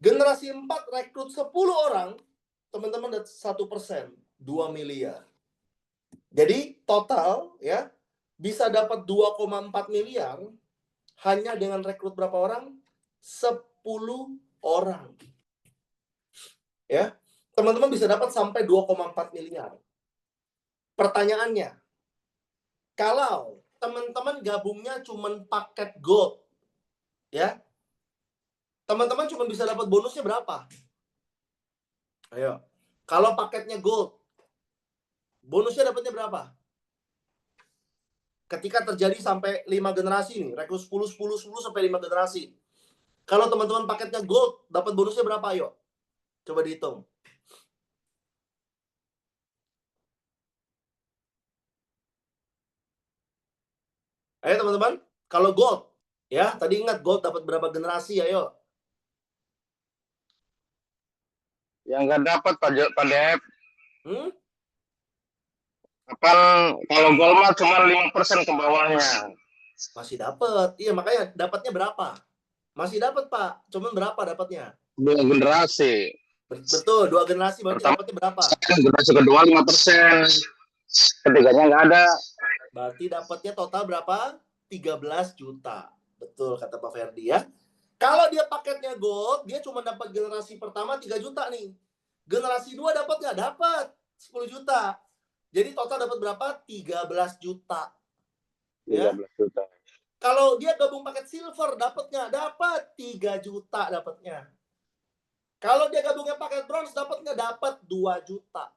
Generasi 4 rekrut 10 orang, teman-teman dapat 1%, 2 miliar. Jadi total ya bisa dapat 2,4 miliar hanya dengan rekrut berapa orang? 10 orang. Ya. Teman-teman bisa dapat sampai 2,4 miliar. Pertanyaannya, kalau teman-teman gabungnya cuma paket gold, ya, teman-teman cuma bisa dapat bonusnya berapa? Ayo, kalau paketnya gold, bonusnya dapatnya berapa? Ketika terjadi sampai 5 generasi nih, rekrut 10 sampai 5 generasi. Kalau teman-teman paketnya gold, dapat bonusnya berapa? Ayo, coba dihitung. Ayo teman-teman, kalau gold, ya tadi ingat gold dapat berapa generasi? Ayo. Yang nggak dapat Pak Dep. Kan kalau gol mah cuma 5% ke bawahnya. Masih dapat. Iya, makanya dapatnya berapa? Masih dapat, Pak. Cuman berapa dapatnya? 2 generasi. Betul, 2 generasi berarti dapatnya berapa? Generasi kedua 5%. Ketiganya nggak ada. Berarti dapatnya total berapa? 13 juta. Betul kata Pak Ferdi ya. Kalau dia paketnya gold, dia cuma dapat generasi pertama 3 juta nih. Generasi 2 dapat nggak? Dapat 10 juta. Jadi total dapat berapa? 13 juta. Ya. 13 juta. Kalau dia gabung paket silver, dapat nggak? Dapat 3 juta dapatnya. Kalau dia gabungnya paket bronze, dapat nggak? Dapat 2 juta.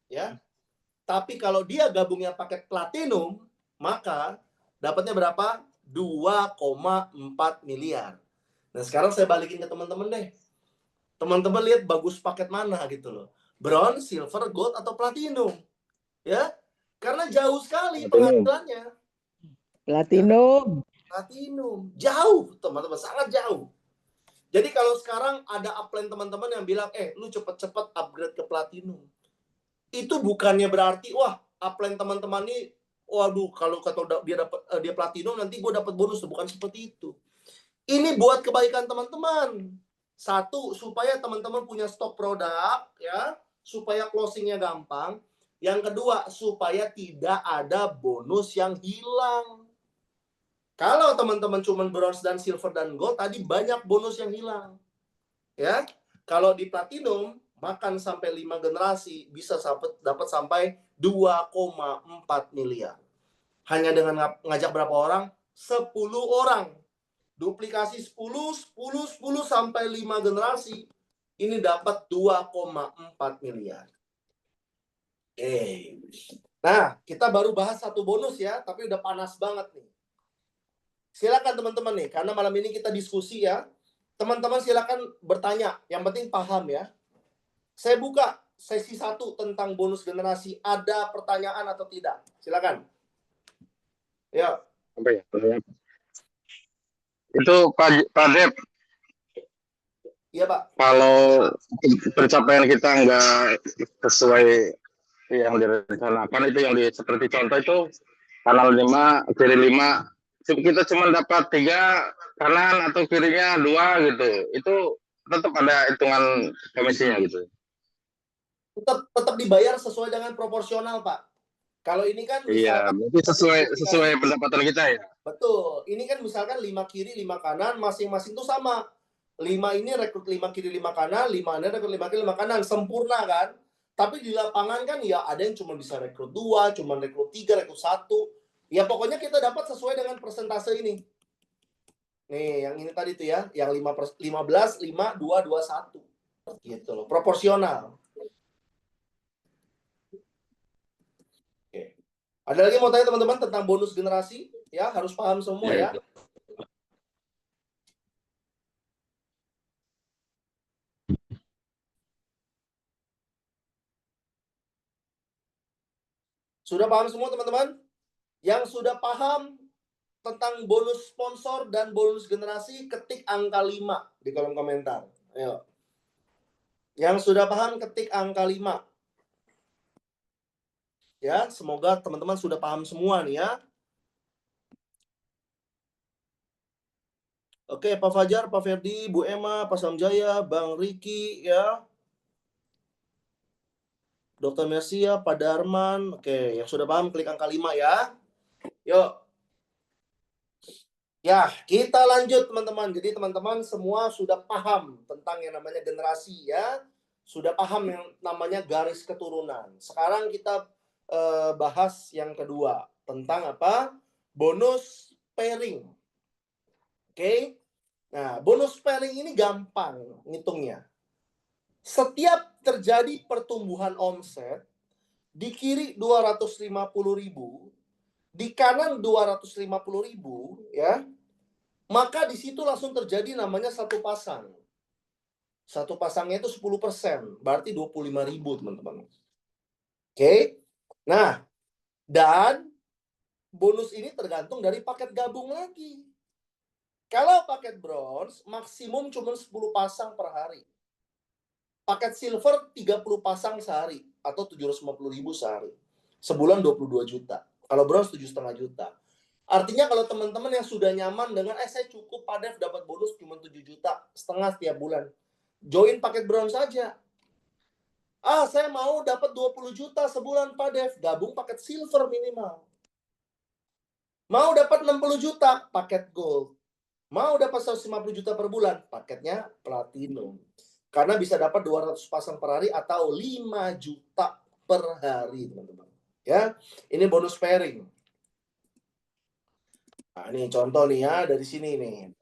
Ya. Tapi kalau dia gabungnya paket platinum, maka dapatnya berapa? 2,4 miliar. Nah, sekarang saya balikin ke teman-teman deh. Teman-teman lihat bagus paket mana gitu loh. Bronze, silver, gold, atau platinum. Ya. Karena jauh sekali penghasilannya. Platinum. Platinum. Jauh, teman-teman. Sangat jauh. Jadi kalau sekarang ada upline teman-teman yang bilang, lu cepet-cepet upgrade ke platinum. Itu bukannya berarti, wah, upline teman-teman ini, waduh, kalau kata dia platinum, nanti gue dapat bonus. Bukan seperti itu. Ini buat kebaikan teman-teman. Satu, supaya teman-teman punya stok produk, ya, supaya closingnya gampang. Yang kedua, supaya tidak ada bonus yang hilang. Kalau teman-teman cuma bronze dan silver dan gold, tadi banyak bonus yang hilang. Ya, kalau di platinum, makan sampai 5 generasi, bisa dapat sampai 2,4 miliar. Hanya dengan ngajak berapa orang? 10 orang. Duplikasi 10 sampai 5 generasi. Ini dapat 2,4 miliar. Oke. Nah, kita baru bahas satu bonus ya, tapi udah panas banget nih. Silakan teman-teman nih, karena malam ini kita diskusi ya. Teman-teman silakan bertanya, yang penting paham ya. Saya buka sesi 1 tentang bonus generasi. Ada pertanyaan atau tidak? Silakan. Ya. Apa ya? Itu Pak Dep, Iya Pak. kalau pencapaian kita nggak sesuai yang direncanakan, itu yang seperti contoh itu kanan 5, kiri 5, kita cuma dapat 3 kanan atau kirinya 2 gitu. Itu tetap ada hitungan komisinya gitu. Tetap dibayar sesuai dengan proporsional, Pak. Kalau ini kan Iya, misalkan berarti sesuai pendapatan kita ya. betul. Ini kan misalkan 5 kiri, 5 kanan, masing-masing tuh sama. 5 ini rekrut 5 kiri, 5 kanan, 5 ini rekrut 5 kiri, 5 kanan, sempurna kan? Tapi di lapangan kan ya ada yang cuma bisa rekrut 2, cuma rekrut 3, rekrut 1. Ya pokoknya kita dapat sesuai dengan persentase ini. Nih, yang ini tadi tuh ya, yang 15, 5, 2, 2, 1. Gitu loh, proporsional. Oke. Ada lagi mau tanya teman-teman tentang bonus generasi? Ya, harus paham semua ya. Sudah paham semua teman-teman? Yang sudah paham tentang bonus sponsor dan bonus generasi, ketik angka 5 di kolom komentar. Ayo. Yang sudah paham, ketik angka 5. Ya, semoga teman-teman sudah paham semua nih ya. Oke, Pak Fajar, Pak Ferdi, Bu Emma, Pak Samjaya, Bang Riki ya. Dr. Mersia, Pak Darman. Oke, yang sudah paham klik angka 5 ya. Yuk. Ya, kita lanjut teman-teman. Jadi teman-teman semua sudah paham tentang yang namanya generasi ya. Sudah paham yang namanya garis keturunan. Sekarang kita bahas yang kedua. Tentang apa? Bonus pairing. Oke. Nah, bonus pairing ini gampang ngitungnya. Setiap terjadi pertumbuhan omset, di kiri 250.000, di kanan 250.000 ya. Maka di situ langsung terjadi namanya satu pasang. Satu pasangnya itu 10%, berarti 25.000 teman-teman. Oke. Nah, dan bonus ini tergantung dari paket gabung lagi. Kalau paket bronze maksimum cuma 10 pasang per hari. Paket silver 30 pasang sehari atau 750.000 sehari. Sebulan 22 juta. Kalau bronze 7,5 juta. Artinya kalau teman-teman yang sudah nyaman dengan saya cukup Pak Dev dapat bonus cuma 7,5 juta setiap bulan. Join paket bronze saja. Saya mau dapat 20 juta sebulan Pak Dev, gabung paket silver minimal. Mau dapat 60 juta, paket gold. Mau dapat 150 juta per bulan, paketnya platinum. Karena bisa dapat 200 pasang per hari atau 5 juta per hari, teman-teman. Ya, ini bonus pairing. Nah, ini contoh nih ya dari sini nih.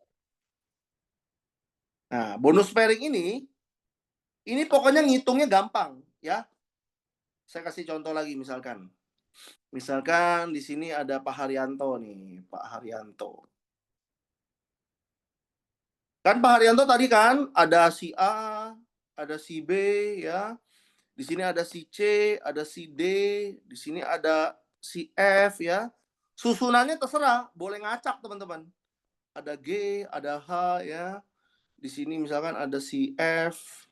Nah, bonus pairing ini pokoknya ngitungnya gampang ya. Saya kasih contoh lagi misalkan. Misalkan di sini ada Pak Haryanto nih, Pak Haryanto. Kan Pak Haryanto tadi kan ada si A, ada si B ya. Di sini ada si C, ada si D, di sini ada si F ya. Susunannya terserah, boleh ngacak teman-teman. Ada G, ada H ya. Di sini misalkan ada si F,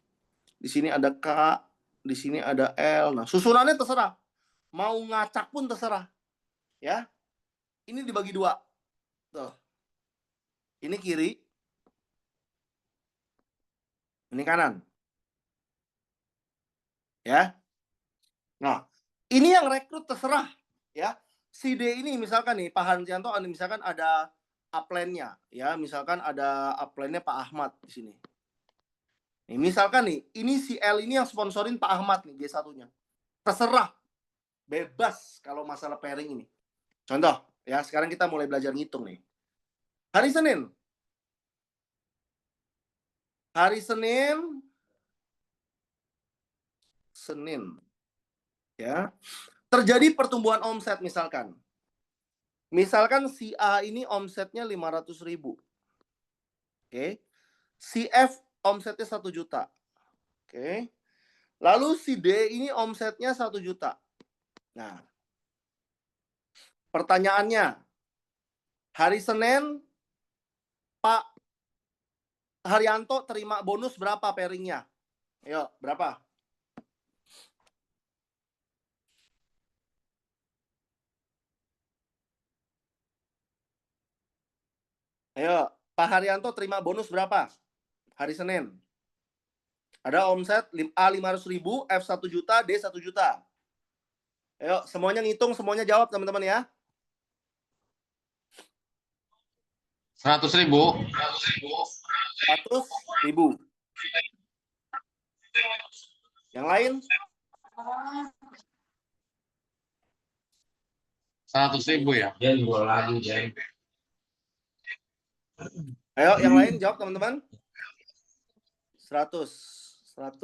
di sini ada K, di sini ada L. Nah, susunannya terserah. Mau ngacak pun terserah. Ya. Ini dibagi 2. Tuh. Ini kiri. Ini kanan. Ya. Nah, ini yang rekrut terserah, ya. Si D ini misalkan nih Pak Haryanto misalkan ada upline-nya, ya. Misalkan ada upline-nya Pak Ahmad di sini. Nih, misalkan nih, ini si L ini yang sponsorin Pak Ahmad nih, G1-nya. Terserah. Bebas kalau masalah pairing ini. Contoh, ya, sekarang kita mulai belajar ngitung nih. Hari Senin. Hari Senin. Ya. Terjadi pertumbuhan omset misalkan. Misalkan si A ini omsetnya 500.000. Oke. Si F omsetnya 1 juta. Oke. Lalu si D ini omsetnya 1 juta. Nah, pertanyaannya, hari Senin Pak Haryanto terima bonus berapa pairingnya? Ayo, berapa? Ayo, Pak Haryanto terima bonus berapa? Hari Senin. Ada omset A 500.000, F 1 juta, D 1 juta. Ayo, semuanya ngitung, semuanya jawab teman-teman ya. 100.000. 100.000. Yang lain? 100.000 ya. Ayo, yang lain jawab teman-teman. 100.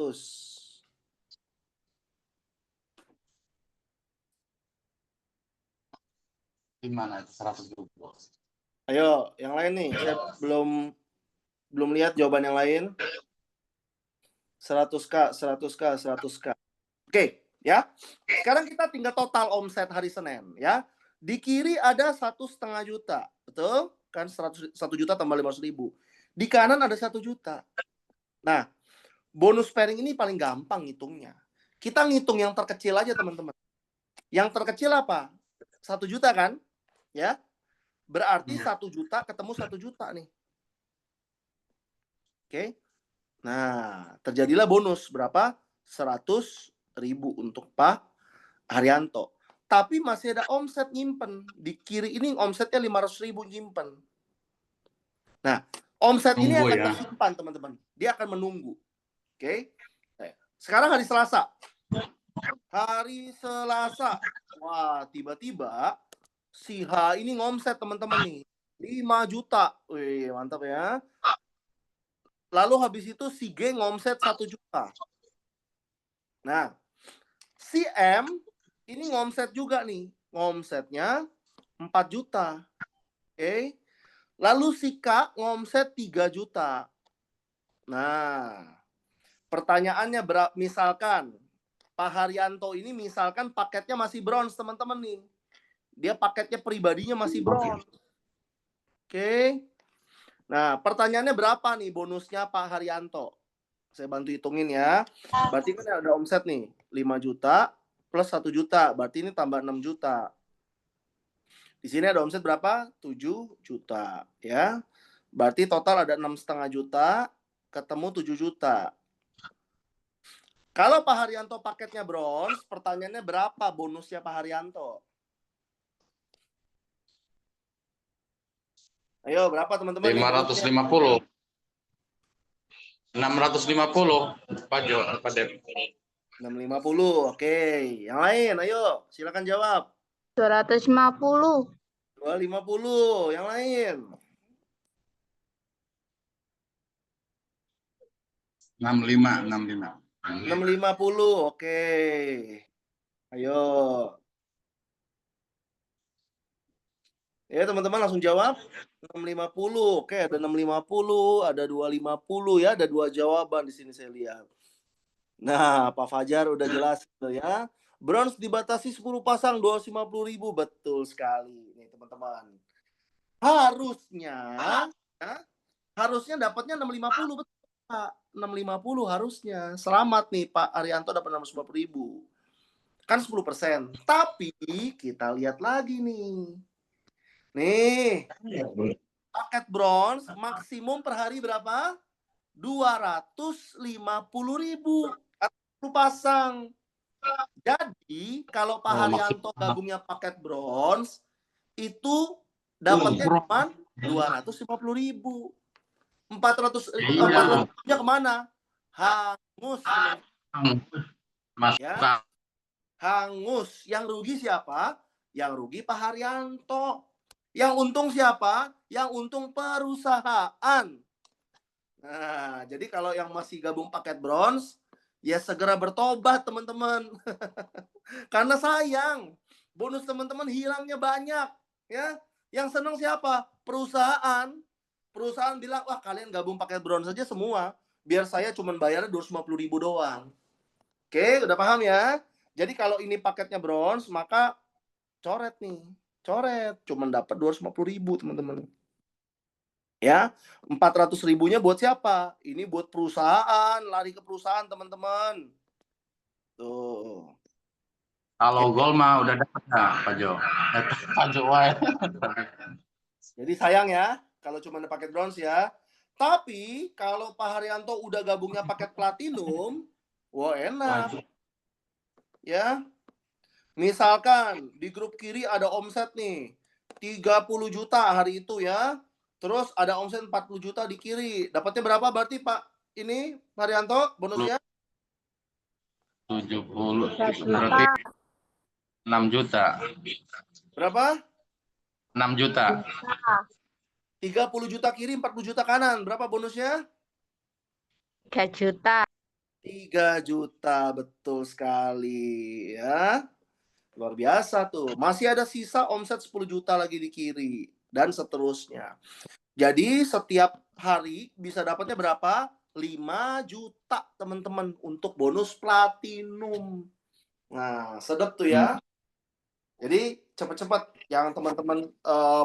Gimana itu 100.000? Ayo, yang lain nih. Saya belum lihat jawaban yang lain. 100K. Oke, ya. Sekarang kita tinggal total omset hari Senin, ya. Di kiri ada 1,5 juta, betul? Kan 1 juta tambah 500.000. Di kanan ada 1 juta. Nah, bonus pairing ini paling gampang ngitungnya. Kita ngitung yang terkecil aja, teman-teman. Yang terkecil apa? 1 juta kan? Ya. Berarti 1 juta ketemu 1 juta nih. Oke. Nah, terjadilah bonus berapa? 100.000 untuk Pak Haryanto. Tapi masih ada omset nyimpen. Di kiri ini omsetnya 500.000 nyimpen. Nah, omset ini akan tersimpan, teman-teman. Dia akan menunggu. Oke. Sekarang hari Selasa. Wah, tiba-tiba si H ini ngomset, teman-teman nih. 5 juta. Wih, mantap ya. Lalu habis itu si G ngomset 1 juta. Nah, si M ini ngomset juga nih. Ngomsetnya 4 juta. Oke. Lalu si K ngomset 3 juta. Nah, pertanyaannya misalkan Pak Haryanto ini misalkan paketnya masih bronze, teman-teman nih. Dia paketnya pribadinya masih bronze. Oke. Nah, pertanyaannya berapa nih bonusnya Pak Haryanto? Saya bantu hitungin ya. Berarti kan ada omset nih, 5 juta plus 1 juta. Berarti ini tambah 6 juta. Di sini ada omset berapa? 7 juta. Ya. Berarti total ada 6,5 juta, ketemu 7 juta. Kalau Pak Haryanto paketnya bronze, pertanyaannya berapa bonusnya Pak Haryanto? Ayo, berapa teman-teman? 550. 650. Pak Dep. 650. Oke. Yang lain, ayo. Silakan jawab. 250. 250. Yang lain. 65. 650. Oke. Ayo. Ya, teman-teman langsung jawab. 650. Oke, ada 650, ada 250 ya, ada 2 jawaban di sini saya lihat. Nah, Pak Fajar udah jelas gitu ya. Bronze dibatasi 10 pasang 250.000. Betul sekali nih, teman-teman. Harusnya dapatnya 650, betul Pak. 650 harusnya. Selamat nih Pak Haryanto dapat 650.000. Kan 10%. Tapi kita lihat lagi nih. Nih, paket bronze maksimum per hari berapa? 250.000. 10 pasang. Jadi, kalau Pak Haryanto gabungnya paket bronze, itu dapatnya cuma 250.000. 400.000-nya kemana? Hangus. Ya. Hangus. Yang rugi siapa? Yang rugi Pak Haryanto. Yang untung siapa? yang untung perusahaan. Nah, jadi kalau yang masih gabung paket bronze, ya segera bertobat teman-teman. Karena sayang, bonus teman-teman hilangnya banyak. Ya, yang senang siapa? Perusahaan. Perusahaan bilang, wah kalian gabung paket bronze saja semua. Biar saya cuma bayarnya 250.000 doang. Oke, udah paham ya? Jadi kalau ini paketnya bronze, maka coret nih. Coret. Cuma dapat 250.000 teman-teman. Ya, 400.000-nya buat siapa? Ini buat perusahaan, lari ke perusahaan teman-teman. Tuh. Kalau gol mah udah dapat ya Pak Jo. Pak Jo wae. Jadi sayang ya, kalau cuma ada paket bronze ya. Tapi kalau Pak Haryanto udah gabungnya paket platinum, wah enak. Ya, misalkan di grup kiri ada omset nih 30 juta hari itu ya. Terus ada omset 40 juta di kiri. Dapatnya berapa berarti Pak ini Haryanto bonusnya? 70 berarti 6 juta. Berapa? 6 juta. 30 juta kiri, 40 juta kanan. Berapa bonusnya? 3 juta. 3 juta, betul sekali ya. Luar biasa tuh. Masih ada sisa omset 10 juta lagi di kiri dan seterusnya. Jadi setiap hari bisa dapatnya berapa? 5 juta teman-teman untuk bonus platinum. Nah, sedap tuh ya. Jadi cepat-cepat yang teman-teman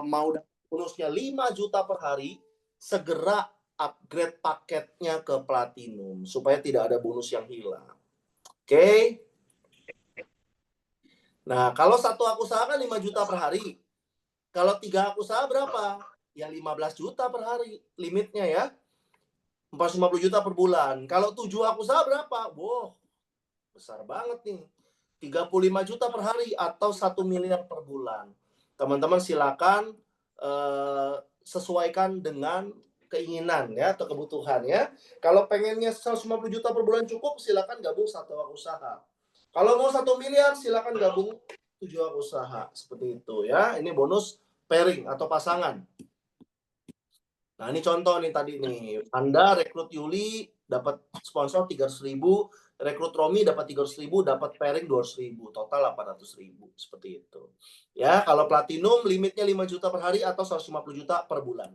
mau bonusnya 5 juta per hari, segera upgrade paketnya ke platinum supaya tidak ada bonus yang hilang. Oke. Nah, kalau satu hak usaha kan 5 juta per hari. Kalau 3 hak usaha berapa? Ya 15 juta per hari limitnya ya. 450 juta per bulan. Kalau 7 hak usaha berapa? Wow, besar banget nih. 35 juta per hari atau 1 miliar per bulan. Teman-teman silakan sesuaikan dengan keinginan ya atau kebutuhan ya. Kalau pengennya 150 juta per bulan cukup, silakan gabung satu hak usaha. Kalau mau 1 miliar, silakan gabung 7 hak usaha. Seperti itu ya. Ini bonus pairing atau pasangan. Nah, ini contoh nih tadi nih. Anda rekrut Yuli dapat sponsor 300.000, rekrut Romi dapat 300.000, dapat pairing 200.000, total 800.000 seperti itu. Ya, kalau platinum limitnya 5 juta per hari atau 150 juta per bulan.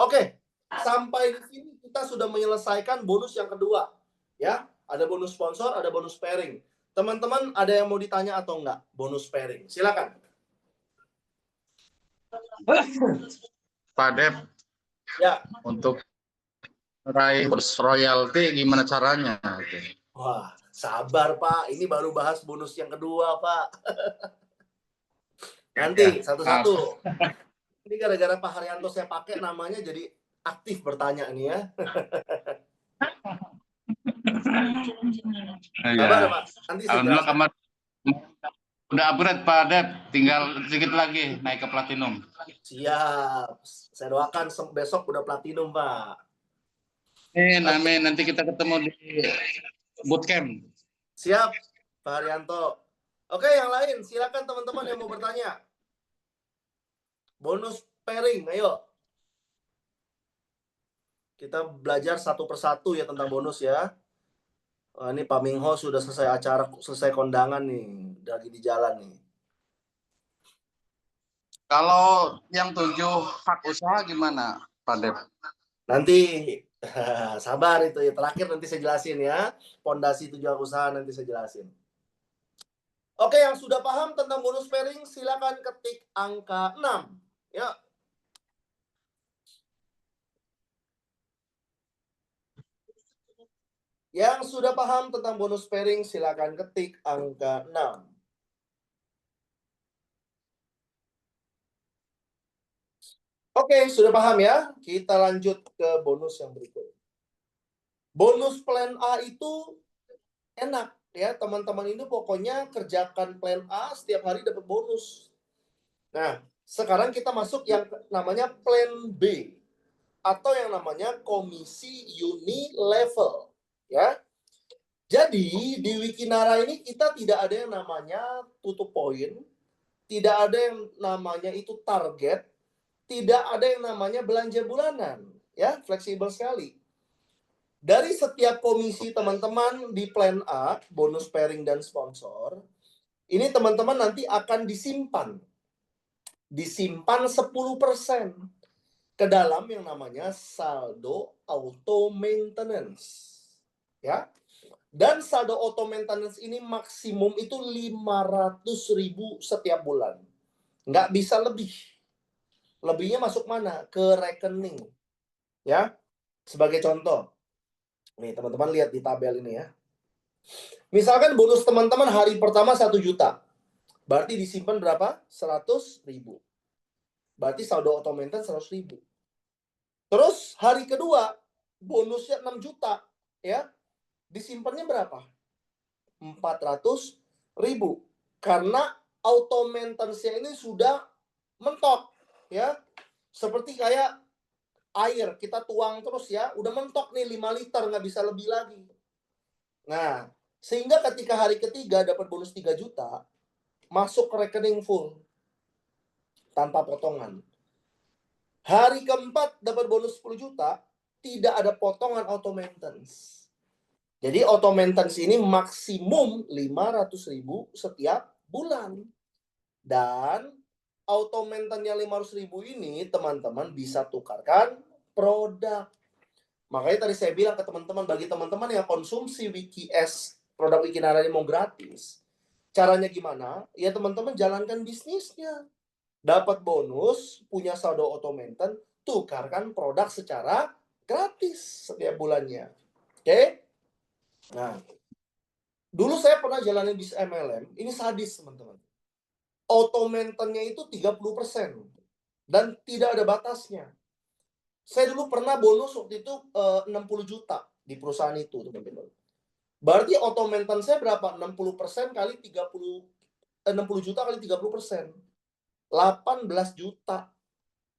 Oke, sampai di sini kita sudah menyelesaikan bonus yang kedua. Ya, ada bonus sponsor, ada bonus pairing. Teman-teman ada yang mau ditanya atau enggak? Bonus pairing. Silakan. Pak Dep, Ya. untuk meraih royalti gimana caranya? Wah, sabar Pak. Ini baru bahas bonus yang kedua Pak. Nanti satu-satu. Ini gara-gara Pak Haryanto saya pakai namanya jadi aktif bertanya nih ya. Sabar Pak. Nanti saya Alhamdulillah jelaskan. kemarin udah upgrade Pak Dep, tinggal sedikit lagi naik ke platinum. Siap. Saya doakan besok udah platinum Pak. Amin. Nanti kita ketemu di bootcamp. Siap Pak Haryanto. Oke, yang lain silakan teman-teman yang mau bertanya. Bonus pairing, ayo. Kita belajar satu persatu ya tentang bonus ya. Wah, ini Pak Mingho sudah selesai acara, selesai kondangan nih, lagi di jalan nih. Kalau yang 7 hak usaha gimana, Pak Dep? Nanti sabar itu ya, terakhir nanti saya jelasin ya. Pondasi 7 hak usaha nanti saya jelasin. Oke, yang sudah paham tentang bonus pairing silakan ketik angka 6. Ya. Yang sudah paham tentang bonus pairing silakan ketik angka 6. Oke, sudah paham ya? Kita lanjut ke bonus yang berikut. Bonus plan A itu enak ya, teman-teman ini pokoknya kerjakan plan A setiap hari dapat bonus. Nah, sekarang kita masuk yang namanya plan B atau yang namanya komisi uni level ya. Jadi di Wikinara ini kita tidak ada yang namanya tutup poin, tidak ada yang namanya itu target, tidak ada yang namanya belanja bulanan, ya, fleksibel sekali. Dari setiap komisi teman-teman di plan A, bonus pairing dan sponsor, ini teman-teman nanti akan disimpan 10% ke dalam yang namanya saldo auto maintenance. Ya. Dan saldo auto maintenance ini maksimum itu 500.000 setiap bulan. Nggak bisa lebih. Lebihnya masuk mana? Ke rekening. Ya. Sebagai contoh. Nih, teman-teman lihat di tabel ini ya. Misalkan bonus teman-teman hari pertama 1 juta. Berarti disimpan berapa? 100.000. Berarti saldo auto maintenance 100.000. Terus hari kedua bonusnya 6 juta, ya. Disimpannya berapa? 400.000. Karena auto maintenance-nya ini sudah mentok, ya. Seperti kayak air, kita tuang terus ya, udah mentok nih 5 liter, nggak bisa lebih lagi. Nah, sehingga ketika hari ketiga dapat bonus 3 juta, masuk ke rekening full. Tanpa potongan. Hari keempat dapat bonus 10 juta, tidak ada potongan auto maintenance. Jadi auto maintenance ini maksimum 500.000 setiap bulan. Dan auto maintenance-nya 500.000 ini teman-teman bisa tukarkan produk. Makanya tadi saya bilang ke teman-teman, bagi teman-teman yang konsumsi WikiS, produk Wikinara ini mau gratis. Caranya gimana? Ya teman-teman jalankan bisnisnya. Dapat bonus, punya saldo auto maintenance, tukarkan produk secara gratis setiap bulannya. Oke? Nah, dulu saya pernah jalanin bisnis MLM, ini sadis teman-teman. Auto maintenance-nya itu 30% dan tidak ada batasnya. Saya dulu pernah bonus waktu itu 60 juta di perusahaan itu, teman-teman. Berarti auto maintenance saya berapa? 60% kali 60 juta kali 30%. 18 juta.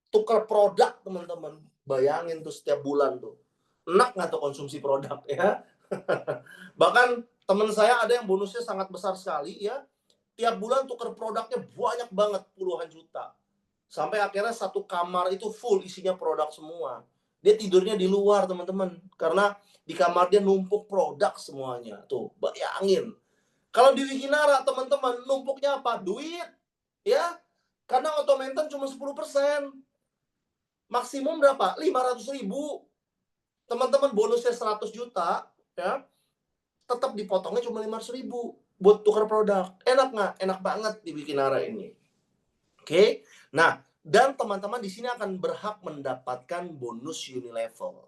Tukar produk, teman-teman. Bayangin tuh setiap bulan tuh. Enak nggak tuh konsumsi produk ya? Bahkan teman saya ada yang bonusnya sangat besar sekali ya. Tiap bulan tukar produknya banyak banget, puluhan juta. Sampai akhirnya satu kamar itu full isinya produk semua. Dia tidurnya di luar, teman-teman. Karena di kamar dia numpuk produk semuanya. Tuh, bayangin. Kalau di Wikinara, teman-teman, numpuknya apa? Duit. Ya. Karena auto maintenance cuma 10%. Maksimum berapa? 500.000. Teman-teman bonusnya 100 juta. Ya. Tetap dipotongnya cuma 500.000. Buat tukar produk. Enak nggak? Enak banget di Wikinara ini. Oke, nah dan teman-teman di sini akan berhak mendapatkan bonus Unilevel.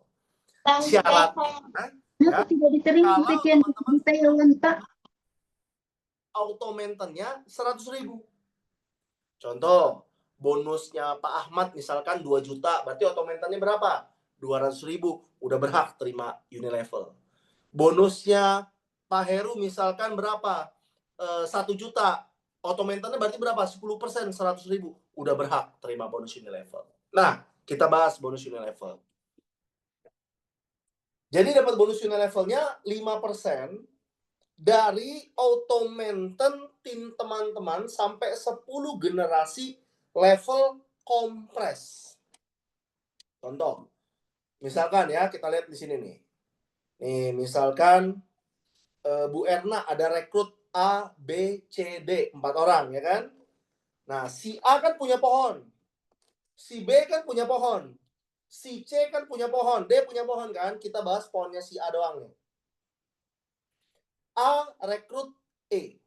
Syaratnya, ya, kalau teman-teman auto maintenance-nya 100.000. Contoh, bonusnya Pak Ahmad misalkan 2 juta, berarti auto maintenance-nya berapa? 200.000, udah berhak terima Unilevel. Bonusnya Pak Heru misalkan berapa? 1 juta. Auto maintenance berarti berapa? 10%, 100.000. Udah berhak terima bonus Unilevel. Nah, kita bahas bonus Unilevel. Jadi dapat bonus Unilevelnya 5% dari auto maintenance tim teman-teman sampai 10 generasi level kompres. Contoh, misalkan ya, kita lihat di sini nih. Nih, misalkan Bu Erna ada rekrut A, B, C, D, 4 orang ya kan. Nah, si A kan punya pohon. Si B kan punya pohon. Si C kan punya pohon. D punya pohon kan. Kita bahas pohonnya si A doang nih. A rekrut E.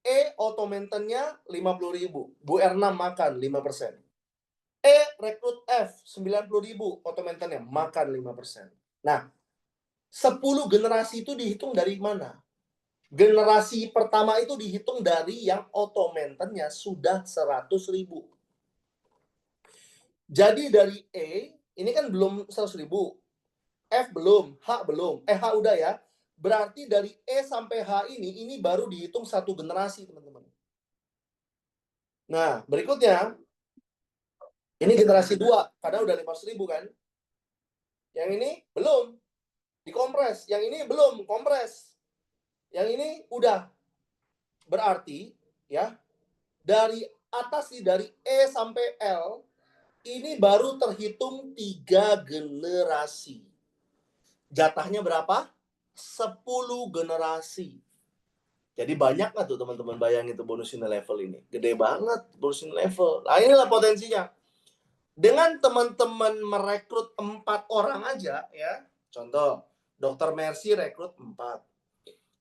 E auto maintenance-nya 50.000. Bu Erna makan 5%. E rekrut F 90.000 auto maintenance-nya makan 5%. Nah, 10 generasi itu dihitung dari mana? Generasi pertama itu dihitung dari yang auto maintenance-nya sudah 100.000. Jadi dari E, ini kan belum 100.000. F belum, H belum. H udah ya. Berarti dari E sampai H ini baru dihitung satu generasi, teman-teman. Nah, berikutnya, ini generasi 2, karena udah 500.000 kan. Yang ini belum dikompres, yang ini belum kompres. Yang ini udah. Berarti ya dari atas nih, dari E sampai L ini baru terhitung 3 generasi. Jatahnya berapa? 10 generasi. Jadi banyak nggak tuh teman-teman bayangin tuh bonus level ini? Gede banget bonus level. Nah inilah potensinya. Dengan teman-teman merekrut 4 orang aja ya. Contoh, Dr. Mercy rekrut 4.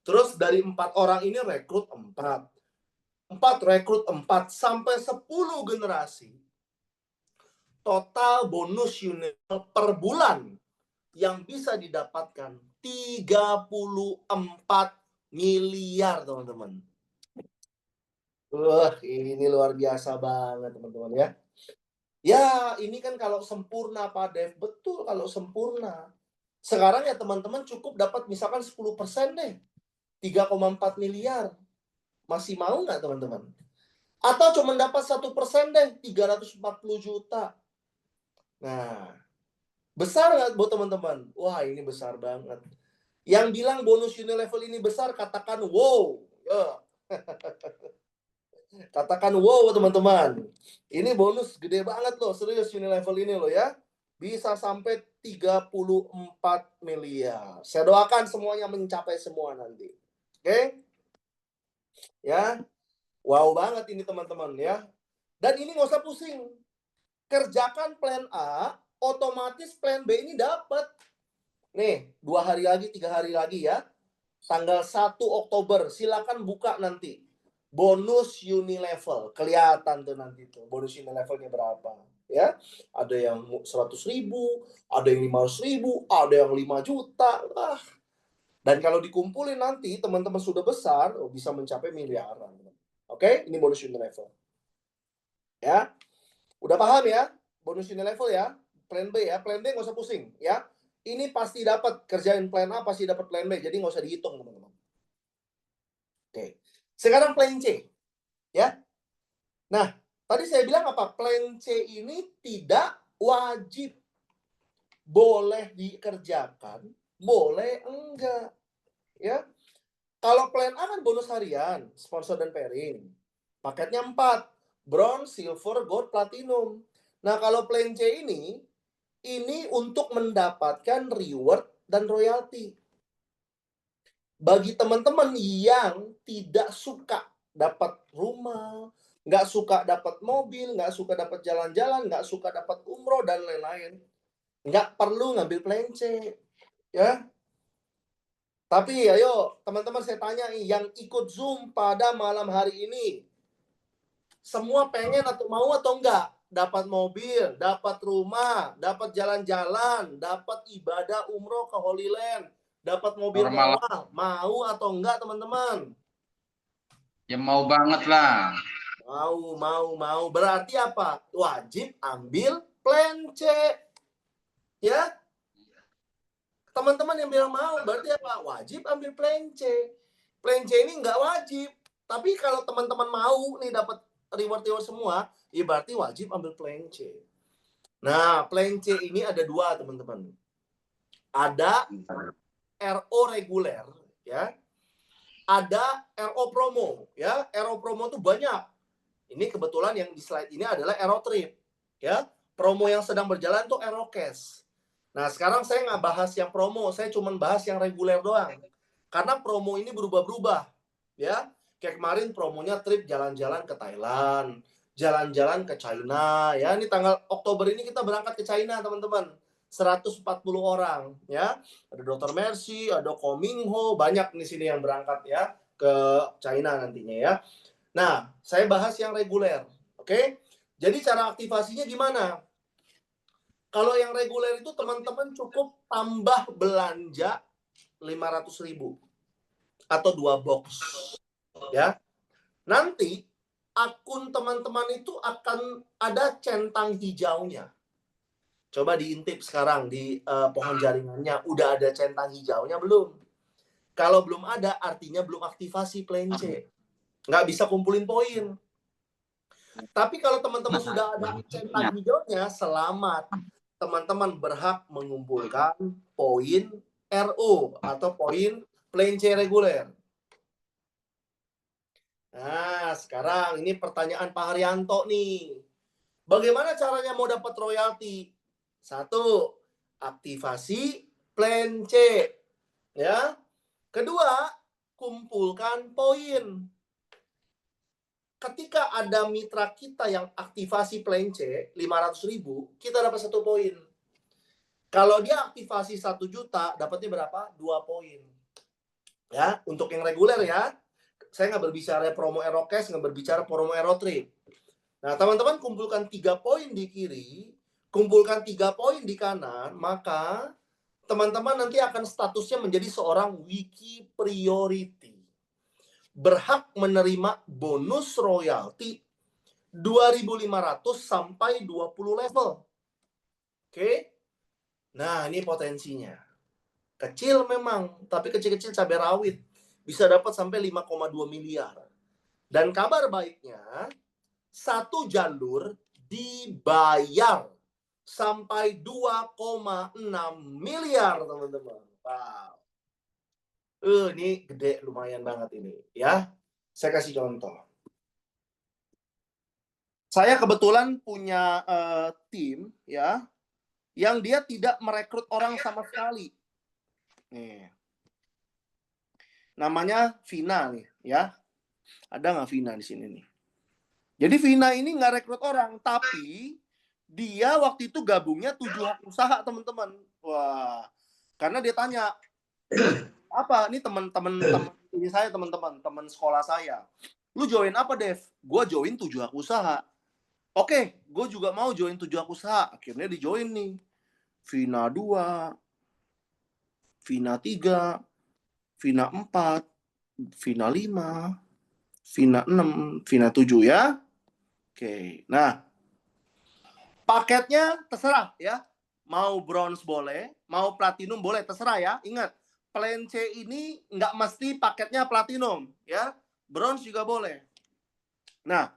Terus dari 4 orang ini rekrut 4. 4 rekrut 4 sampai 10 generasi. Total bonus universal per bulan yang bisa didapatkan 34 miliar teman-teman. Wah, ini luar biasa banget teman-teman ya. Ya, ini kan kalau sempurna Pak Dev. Betul kalau sempurna. Sekarang ya teman-teman cukup dapat misalkan 10% deh. 3,4 miliar. Masih mau nggak teman-teman? Atau cuma dapat 1% deh, 340 juta. Nah, besar nggak buat teman-teman? Wah, ini besar banget. Yang bilang bonus unilevel ini besar, katakan wow. Ya. Katakan wow teman-teman. Ini bonus gede banget loh, serius unilevel ini loh ya. Bisa sampai 34 miliar. Saya doakan semuanya mencapai semua nanti. Oke? Ya. Wow banget ini teman-teman ya. Dan ini nggak usah pusing. Kerjakan plan A, otomatis plan B ini dapat. Nih, 2 hari lagi, 3 hari lagi ya. Tanggal 1 Oktober, silakan buka nanti. Bonus unilevel. Kelihatan tuh nanti tuh, bonus unilevelnya berapa. Ya, ada yang 100.000, ada yang 500.000, ada yang 5 juta. Dan kalau dikumpulin nanti, teman-teman sudah besar, bisa mencapai miliaran. Oke, ini bonus unilevel. Ya, udah paham ya? Bonus unilevel ya. Plan B ya, plan B nggak usah pusing ya. Ini pasti dapat, kerjain plan A pasti dapat plan B, jadi nggak usah dihitung teman-teman. Oke, sekarang plan C ya. Nah, tadi saya bilang apa? Plan C ini tidak wajib. Boleh dikerjakan, boleh enggak. Ya. Kalau plan A kan bonus harian, sponsor dan pairing. Paketnya 4. Bronze, silver, gold, platinum. Nah, kalau plan C ini untuk mendapatkan reward dan royalti. Bagi teman-teman yang tidak suka dapat rumah, nggak suka dapat mobil, nggak suka dapat jalan-jalan, nggak suka dapat umroh, dan lain-lain, nggak perlu ngambil plan C. Ya. Tapi ayo teman-teman saya tanya yang ikut Zoom pada malam hari ini, semua pengen atau mau atau enggak? Dapat mobil, dapat rumah, dapat jalan-jalan, dapat ibadah umroh ke Holy Land, dapat mobil mewah. Mau atau enggak teman-teman? Ya mau banget lah. Mau. Berarti apa? Wajib ambil plan C. Ya? Teman-teman yang bilang mau, berarti apa? Wajib ambil plan C. Plan C ini enggak wajib. Tapi kalau teman-teman mau nih dapat reward semua, ya berarti wajib ambil plan C. Nah, plan C ini ada 2 teman-teman. Ada RO reguler, ya. Ada RO promo, ya. RO promo tuh banyak. Ini kebetulan yang di slide ini adalah RO trip, ya. Promo yang sedang berjalan tuh RO cash. Nah, sekarang saya nggak bahas yang promo, saya cuma bahas yang reguler doang. Karena promo ini berubah-berubah, ya. Kayak kemarin promonya trip jalan-jalan ke Thailand, jalan-jalan ke China, ya. Ini tanggal Oktober ini kita berangkat ke China, teman-teman. 140 orang, ya. Ada Dr. Mercy, ada Ko Mingho, banyak di sini yang berangkat ya ke China nantinya ya. Nah, saya bahas yang reguler, oke? Jadi cara aktivasinya gimana? Kalau yang reguler itu teman-teman cukup tambah belanja 500.000 atau 2 box, ya. Nanti akun teman-teman itu akan ada centang hijaunya. Coba diintip sekarang di pohon jaringannya, udah ada centang hijaunya belum? Kalau belum ada, artinya belum aktivasi plan C. Nggak bisa kumpulin poin. Tapi kalau teman-teman sudah ada centang hijaunya, selamat. Teman-teman berhak mengumpulkan poin RO atau poin plan C reguler. Nah, sekarang ini pertanyaan Pak Haryanto nih. Bagaimana caranya mau dapat royalti? 1, aktivasi plan C. Ya. Kedua, kumpulkan poin. Ketika ada mitra kita yang aktivasi plan C 500.000, kita dapat 1 poin. Kalau dia aktivasi 1 juta, dapatnya berapa? 2 poin. Ya, untuk yang reguler ya. Saya nggak berbicara promo Aerocash, nggak berbicara promo Aerotrip. Nah, teman-teman kumpulkan 3 poin di kiri, kumpulkan 3 poin di kanan, maka teman-teman nanti akan statusnya menjadi seorang wiki priority. Berhak menerima bonus royalti 2.500 sampai 20 level. Oke? Nah, ini potensinya. Kecil memang, tapi kecil-kecil cabai rawit. Bisa dapat sampai 5,2 miliar. Dan kabar baiknya, 1 jalur dibayar sampai 2,6 miliar, teman-teman. Wow. Ini gede, lumayan banget ini. Ya, saya kasih contoh. Saya kebetulan punya tim, ya, yang dia tidak merekrut orang sama sekali. Nih. Namanya Vina nih, ya. Ada nggak Vina di sini nih? Jadi Vina ini nggak rekrut orang, tapi dia waktu itu gabungnya 7 hak usaha, teman-teman. Wah, karena dia tanya, apa? Ini teman-teman ini saya, teman-teman, teman sekolah saya. Lu join apa, Dev? Gua join 7 hak usaha. Oke, gue juga mau join 7 hak usaha. Akhirnya di join nih. Vina 2, Vina 3, Vina 4, Vina 5, Vina 6, Vina 7 ya. Oke, nah paketnya terserah ya. Mau bronze boleh, mau platinum boleh, terserah ya. Ingat, plan C ini nggak mesti paketnya platinum ya. Bronze juga boleh. Nah,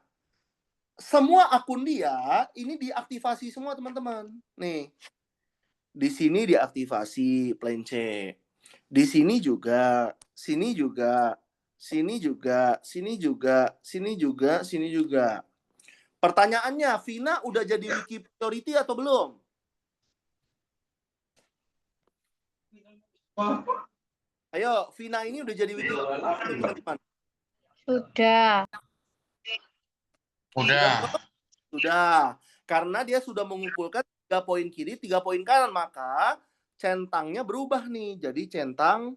semua akun dia ini diaktifasi semua, teman-teman. Nih, di sini diaktifasi plan C. Di sini juga, sini juga, sini juga, sini juga, sini juga, sini juga. Pertanyaannya, Vina udah jadi wiki priority atau belum? Ayo, Vina ini udah jadi wiki priority, teman-teman. Sudah. Sudah. Karena dia sudah mengumpulkan 3 poin kiri, 3 poin kanan, maka centangnya berubah nih. Jadi centang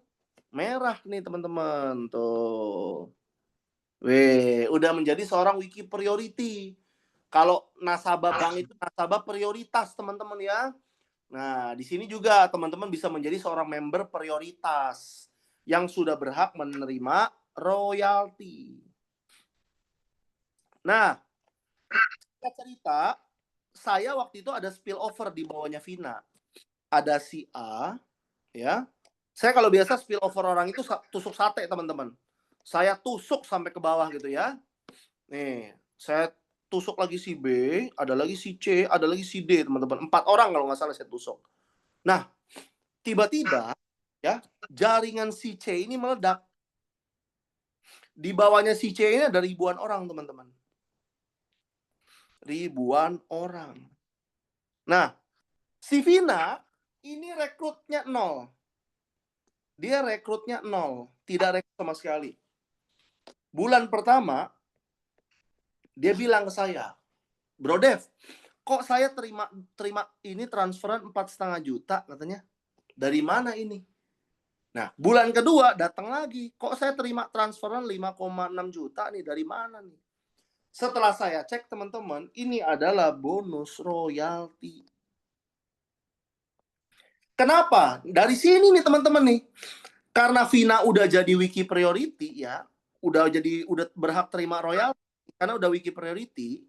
merah nih, teman-teman. Tuh. Udah menjadi seorang wiki priority. Kalau nasabah bank itu nasabah prioritas, teman-teman ya. Nah, di sini juga teman-teman bisa menjadi seorang member prioritas yang sudah berhak menerima royalti. Nah, cerita, saya waktu itu ada spillover di bawahnya Vina. Ada si A, ya. Saya kalau biasa spillover orang itu tusuk sate, teman-teman. Saya tusuk sampai ke bawah gitu ya. Nih, saya tusuk lagi si B, ada lagi si C, ada lagi si D, teman-teman. 4 orang kalau nggak salah saya tusuk. Nah, tiba-tiba ya jaringan si C ini meledak. Di bawahnya si C ini ada ribuan orang, teman-teman. Ribuan orang. Nah, si Vina ini rekrutnya 0. Dia rekrutnya 0, tidak rekrut sama sekali. Bulan pertama dia bilang ke saya, Bro Dev, kok saya terima ini transferan 4,5 juta katanya. Dari mana ini? Nah, bulan kedua datang lagi, kok saya terima transferan 5,6 juta nih, dari mana nih? Setelah saya cek, teman-teman, ini adalah bonus royalti. Kenapa? Dari sini nih, teman-teman nih. Karena Vina udah jadi wiki priority ya, udah berhak terima royalti karena udah wiki priority.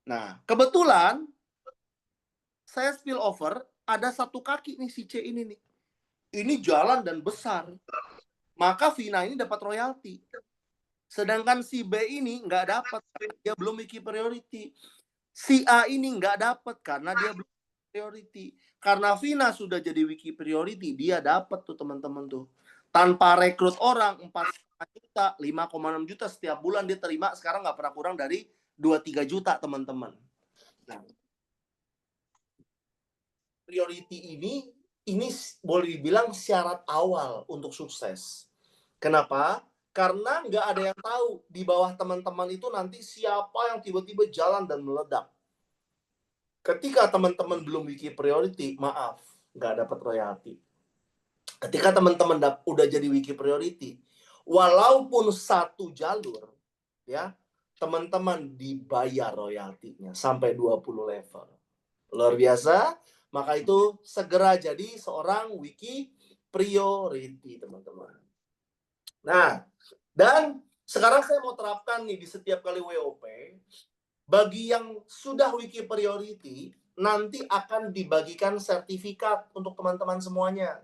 Nah, kebetulan saya spill over, ada 1 kaki nih si C ini nih. Ini jalan dan besar. Maka Vina ini dapat royalti. Sedangkan si B ini nggak dapat karena dia belum wiki priority. Si A ini nggak dapat karena dia belum priority. Karena Vina sudah jadi wiki priority, dia dapat tuh, teman-teman tuh. Tanpa rekrut orang 4,5 juta, 5,6 juta setiap bulan dia terima, sekarang nggak pernah kurang dari 2-3 juta, teman-teman. Nah, priority ini boleh dibilang syarat awal untuk sukses. Kenapa? Karena nggak ada yang tahu di bawah teman-teman itu nanti siapa yang tiba-tiba jalan dan meledak. Ketika teman-teman belum wiki priority, maaf, nggak dapat royalti. Ketika teman-teman udah jadi wiki priority, walaupun satu jalur, ya, teman-teman dibayar royaltinya sampai 20 level. Luar biasa. Maka itu segera jadi seorang wiki priority, teman-teman. Nah, dan sekarang saya mau terapkan nih di setiap kali WOP, bagi yang sudah wiki priority, nanti akan dibagikan sertifikat untuk teman-teman semuanya.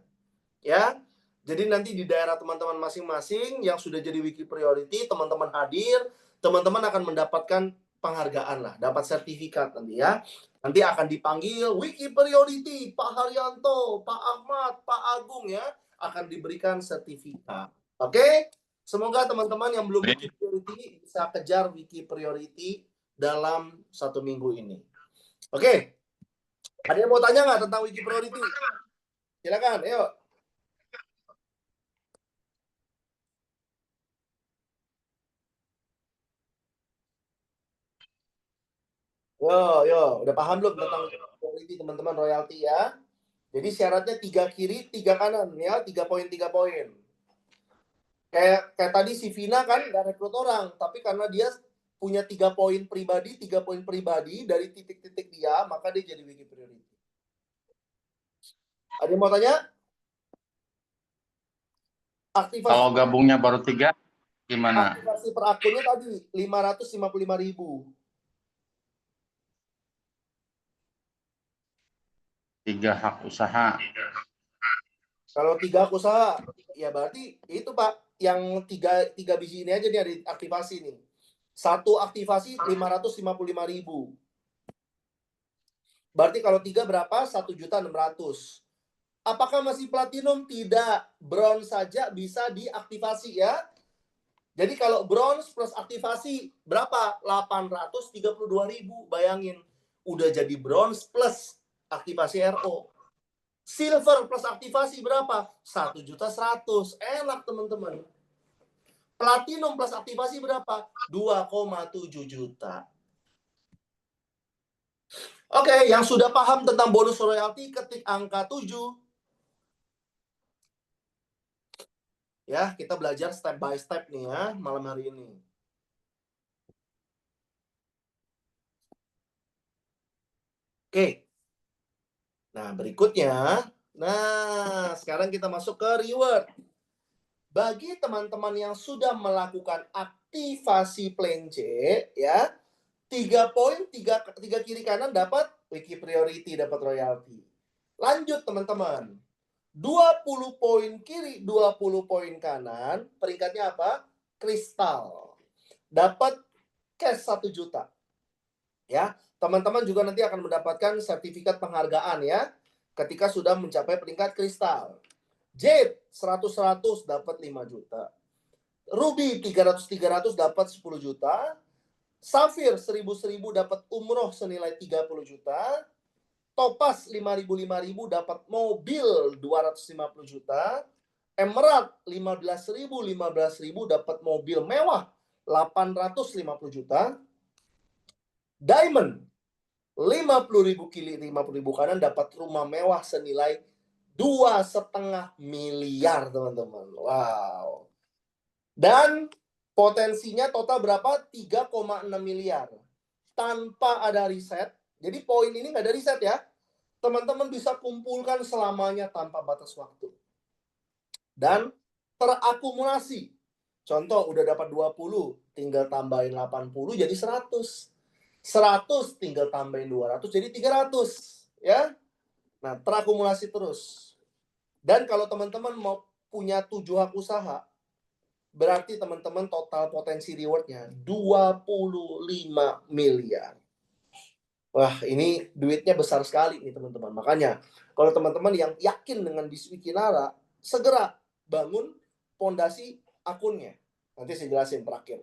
Ya, jadi nanti di daerah teman-teman masing-masing yang sudah jadi wiki priority, teman-teman hadir, teman-teman akan mendapatkan penghargaan lah, dapat sertifikat nanti ya. Nanti akan dipanggil wiki priority, Pak Haryanto, Pak Ahmad, Pak Agung ya, akan diberikan sertifikat. Oke? Semoga teman-teman yang belum wiki priority bisa kejar wiki priority dalam 1 minggu ini. Oke? Ada yang mau tanya nggak tentang wiki priority? Silakan, ayo. Yo, udah paham belum tentang royalti teman-teman, royalti ya? Jadi syaratnya 3 kiri, 3 kanan ya, 3 poin, 3 poin. Kayak tadi si Vina kan nggak rekrut orang, tapi karena dia punya 3 poin pribadi, 3 poin pribadi dari titik-titik dia, maka dia jadi wiki priority. Ada yang mau tanya? Aktivasi. Kalau gabungnya baru 3, gimana? Aktivasi per akunnya tadi 555.000. 3 hak usaha. Kalau 3 hak usaha, ya berarti itu Pak, yang 3 biji ini aja nih ada aktivasi nih. 1 aktivasi 555.000. Berarti kalau 3 berapa? 1.600.000. Apakah masih platinum? Tidak. Bronze saja bisa diaktifasi ya. Jadi kalau bronze plus aktivasi berapa? 832.000. Bayangin. Udah jadi bronze plus aktivasi RO. Silver plus aktivasi berapa? 1.100.000. Enak teman-teman. Platinum plus aktivasi berapa? 2,7 juta. Oke, yang sudah paham tentang bonus royalti ketik angka 7. Ya, kita belajar step by step nih ya malam hari ini. Oke. Nah, berikutnya. Nah, sekarang kita masuk ke reward. Bagi teman-teman yang sudah melakukan aktivasi plan C, ya, 3 poin, 3 kiri kanan dapat wiki priority, dapat royalti. Lanjut teman-teman. 20 poin kiri, 20 poin kanan, peringkatnya apa? Kristal. Dapat cash 1 juta. Ya, teman-teman juga nanti akan mendapatkan sertifikat penghargaan ya, ketika sudah mencapai peringkat kristal. Jade 100-100 dapat 5 juta. Ruby 300-300 dapat 10 juta. Safir 1000-1000 dapat umroh senilai 30 juta. Topaz 5.000 dapat mobil 250 juta. Emerald 15.000 dapat mobil mewah 850 juta. Diamond 50.000 kiri 50.000 kanan dapat rumah mewah senilai 2,5 miliar teman-teman. Wow. Dan potensinya total berapa? 3,6 miliar. Tanpa ada riset. Jadi poin ini nggak ada riset ya. Teman-teman bisa kumpulkan selamanya tanpa batas waktu. Dan terakumulasi. Contoh udah dapat 20, tinggal tambahin 80 jadi 100. 100 tinggal tambahin 200 jadi 300. Ya. Nah, terakumulasi terus. Dan kalau teman-teman mau punya 7 hak usaha, berarti teman-teman total potensi rewardnya 25 miliar. Wah, ini duitnya besar sekali nih teman-teman. Makanya kalau teman-teman yang yakin dengan Biswikinara, segera bangun fondasi akunnya. Nanti saya jelasin terakhir.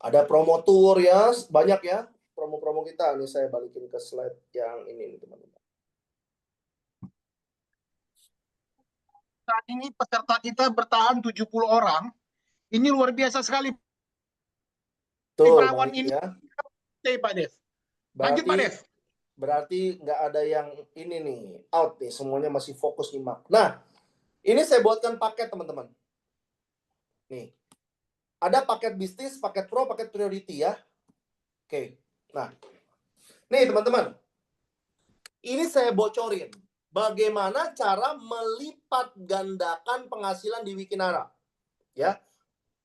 Ada promo tour ya, banyak ya promo promo-promo kita. Ini saya balikin ke slide yang ini nih, teman-teman. Saat ini peserta kita bertahan 70 orang. Ini luar biasa sekali. Tuh, Perawan Bang Riki ini, ya. Pak Dev. Lanjut, Pak Dev. Berarti nggak ada yang ini nih, out nih. Semuanya masih fokus nyimak. Nah, ini saya buatkan paket, teman-teman. Nih. Ada paket bisnis, paket pro, paket priority ya. Oke. Nah, nih teman-teman. Ini saya bocorin. Bagaimana cara melipat gandakan penghasilan di Wikinara. Ya.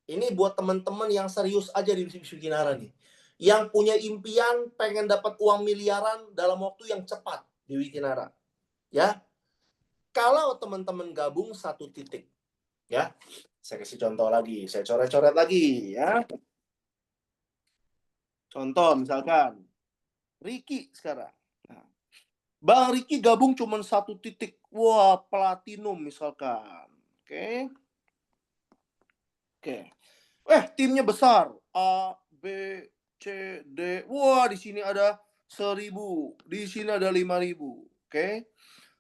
Ini buat teman-teman yang serius aja di Wikinara nih. Yang punya impian pengen dapat uang miliaran dalam waktu yang cepat di Wikinara. Ya. Kalau teman-teman gabung satu titik. Ya. Saya kasih contoh lagi. Saya coret-coret lagi ya. Contoh misalkan Riki sekarang. Nah, Bang Riki gabung cuma satu titik. Wah, platinum misalkan. Oke. Timnya besar. A, B, C, D. Wah, di sini ada 1.000. Di sini ada 5.000. Oke.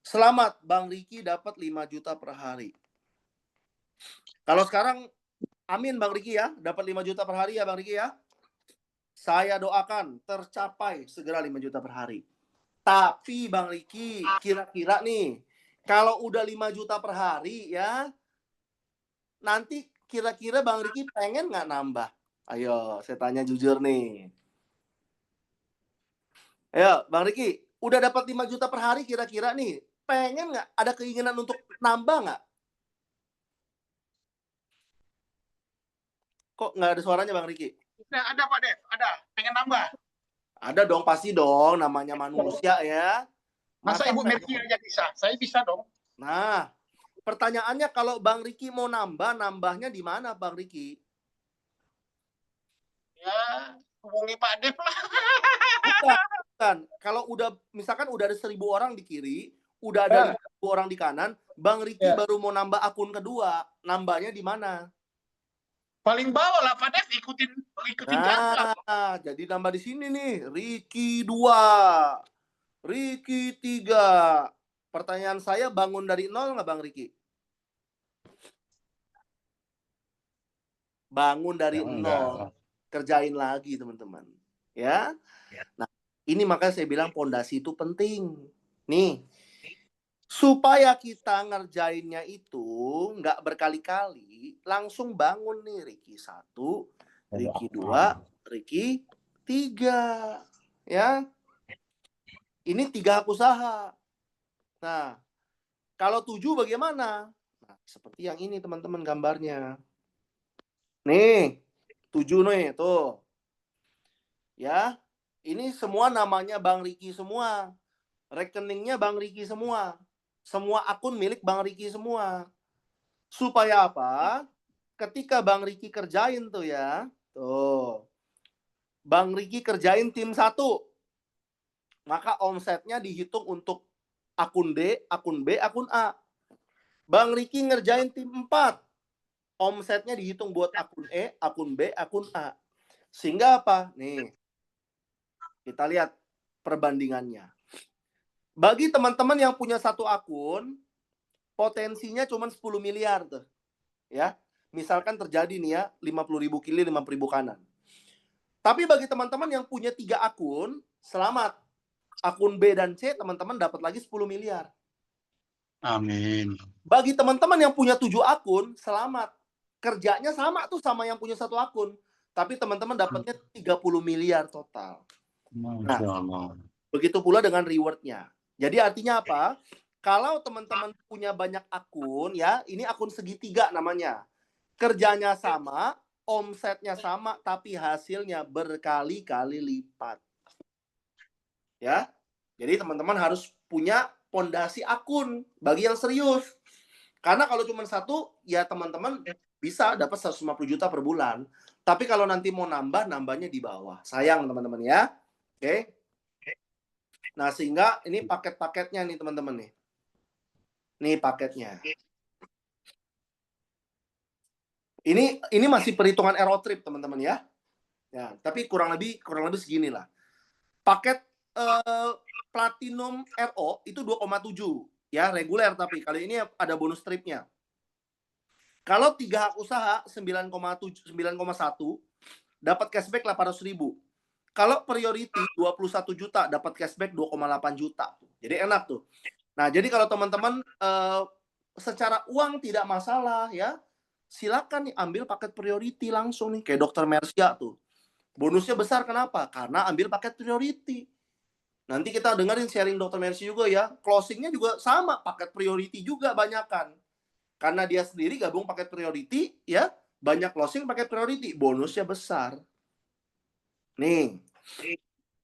Selamat, Bang Riki dapat 5 juta per hari. Kalau sekarang, amin Bang Riki ya. Dapat 5 juta per hari ya Bang Riki ya. Saya doakan tercapai segera 5 juta per hari. Tapi Bang Riki, kira-kira nih, kalau udah 5 juta per hari ya, nanti kira-kira Bang Riki pengen nggak nambah? Ayo, saya tanya jujur nih. Ayo, Bang Riki, udah dapat 5 juta per hari kira-kira nih, pengen nggak? Ada keinginan untuk nambah nggak? Kok nggak ada suaranya Bang Riki? Ada Pak Dev, ada. Pengen nambah. Ada dong, pasti dong, namanya manusia ya. Masa Ibu Mercy aja bisa? Saya bisa dong. Nah, pertanyaannya kalau Bang Riki mau nambah, nambahnya di mana Bang Riki? Ya, hubungi Pak Dev lah. Bukan. Kalau udah, misalkan udah ada 1.000 orang di kiri, udah ada 5.000 orang di kanan, Bang Riki baru mau nambah akun kedua, nambahnya di mana? Paling bawah lah Pak Dev, ikutin jadwal. Nah, jadi nambah di sini nih, Riki 2, Riki 3. Pertanyaan saya, bangun dari nol nggak Bang Riki? Bangun dari nol, kerjain lagi teman-teman. Ya. Nah, ini makanya saya bilang pondasi itu penting. Nih, supaya kita ngerjainnya itu nggak berkali-kali, langsung bangun nih Riki 1, Riki 2, Riki 3. Ya. Ini 3 hak usaha. Nah, kalau 7 bagaimana? Nah, seperti yang ini teman-teman gambarnya. Nih, 7 nih, tuh. Ya, ini semua namanya Bang Riki semua. Rekeningnya Bang Riki semua. Semua akun milik Bang Riki semua. Supaya apa? Ketika Bang Riki kerjain tuh ya. Tuh. Bang Riki kerjain tim 1. Maka omsetnya dihitung untuk akun D, akun B, akun A. Bang Riki ngerjain tim 4. Omsetnya dihitung buat akun E, akun B, akun A. Sehingga apa? Nih. Kita lihat perbandingannya. Bagi teman-teman yang punya satu akun, potensinya cuma 10 miliar tuh. Ya. Misalkan terjadi nih ya, 50.000 kiri, 50.000 kanan. Tapi bagi teman-teman yang punya 3 akun, selamat. Akun B dan C, teman-teman dapat lagi 10 miliar. Amin. Bagi teman-teman yang punya 7 akun, selamat. Kerjanya sama tuh sama yang punya 1 akun. Tapi teman-teman dapatnya 30 miliar total. Nah, begitu pula dengan rewardnya. Jadi artinya apa? Kalau teman-teman punya banyak akun, ya, ini akun segitiga namanya. Kerjanya sama, omsetnya sama, tapi hasilnya berkali-kali lipat. Ya, jadi teman-teman harus punya pondasi akun bagi yang serius. Karena kalau cuma 1, ya teman-teman bisa dapat 150 juta per bulan. Tapi kalau nanti mau nambah, nambahnya di bawah. Sayang teman-teman ya. Oke. Nah, sehingga ini paket-paketnya nih teman-teman nih. Nih paketnya. Ini masih perhitungan error trip teman-teman ya. Ya, tapi kurang lebih segini lah. Paket Platinum RO itu 2,7 ya, reguler, tapi kali ini ada bonus tripnya. Kalau 3 hak usaha 9,1 dapat cashback 800.000. Kalau priority 21 juta dapat cashback 2,8 juta. Jadi enak tuh. Nah, jadi kalau teman-teman secara uang tidak masalah ya, silakan nih ambil paket priority langsung nih kayak Dr. Mersia tuh. Bonusnya besar kenapa? Karena ambil paket priority. Nanti kita dengerin sharing Dr. Mercy juga ya. Closingnya juga sama, paket priority juga banyakan. Karena dia sendiri gabung paket priority ya, banyak closing paket priority, bonusnya besar. Nih,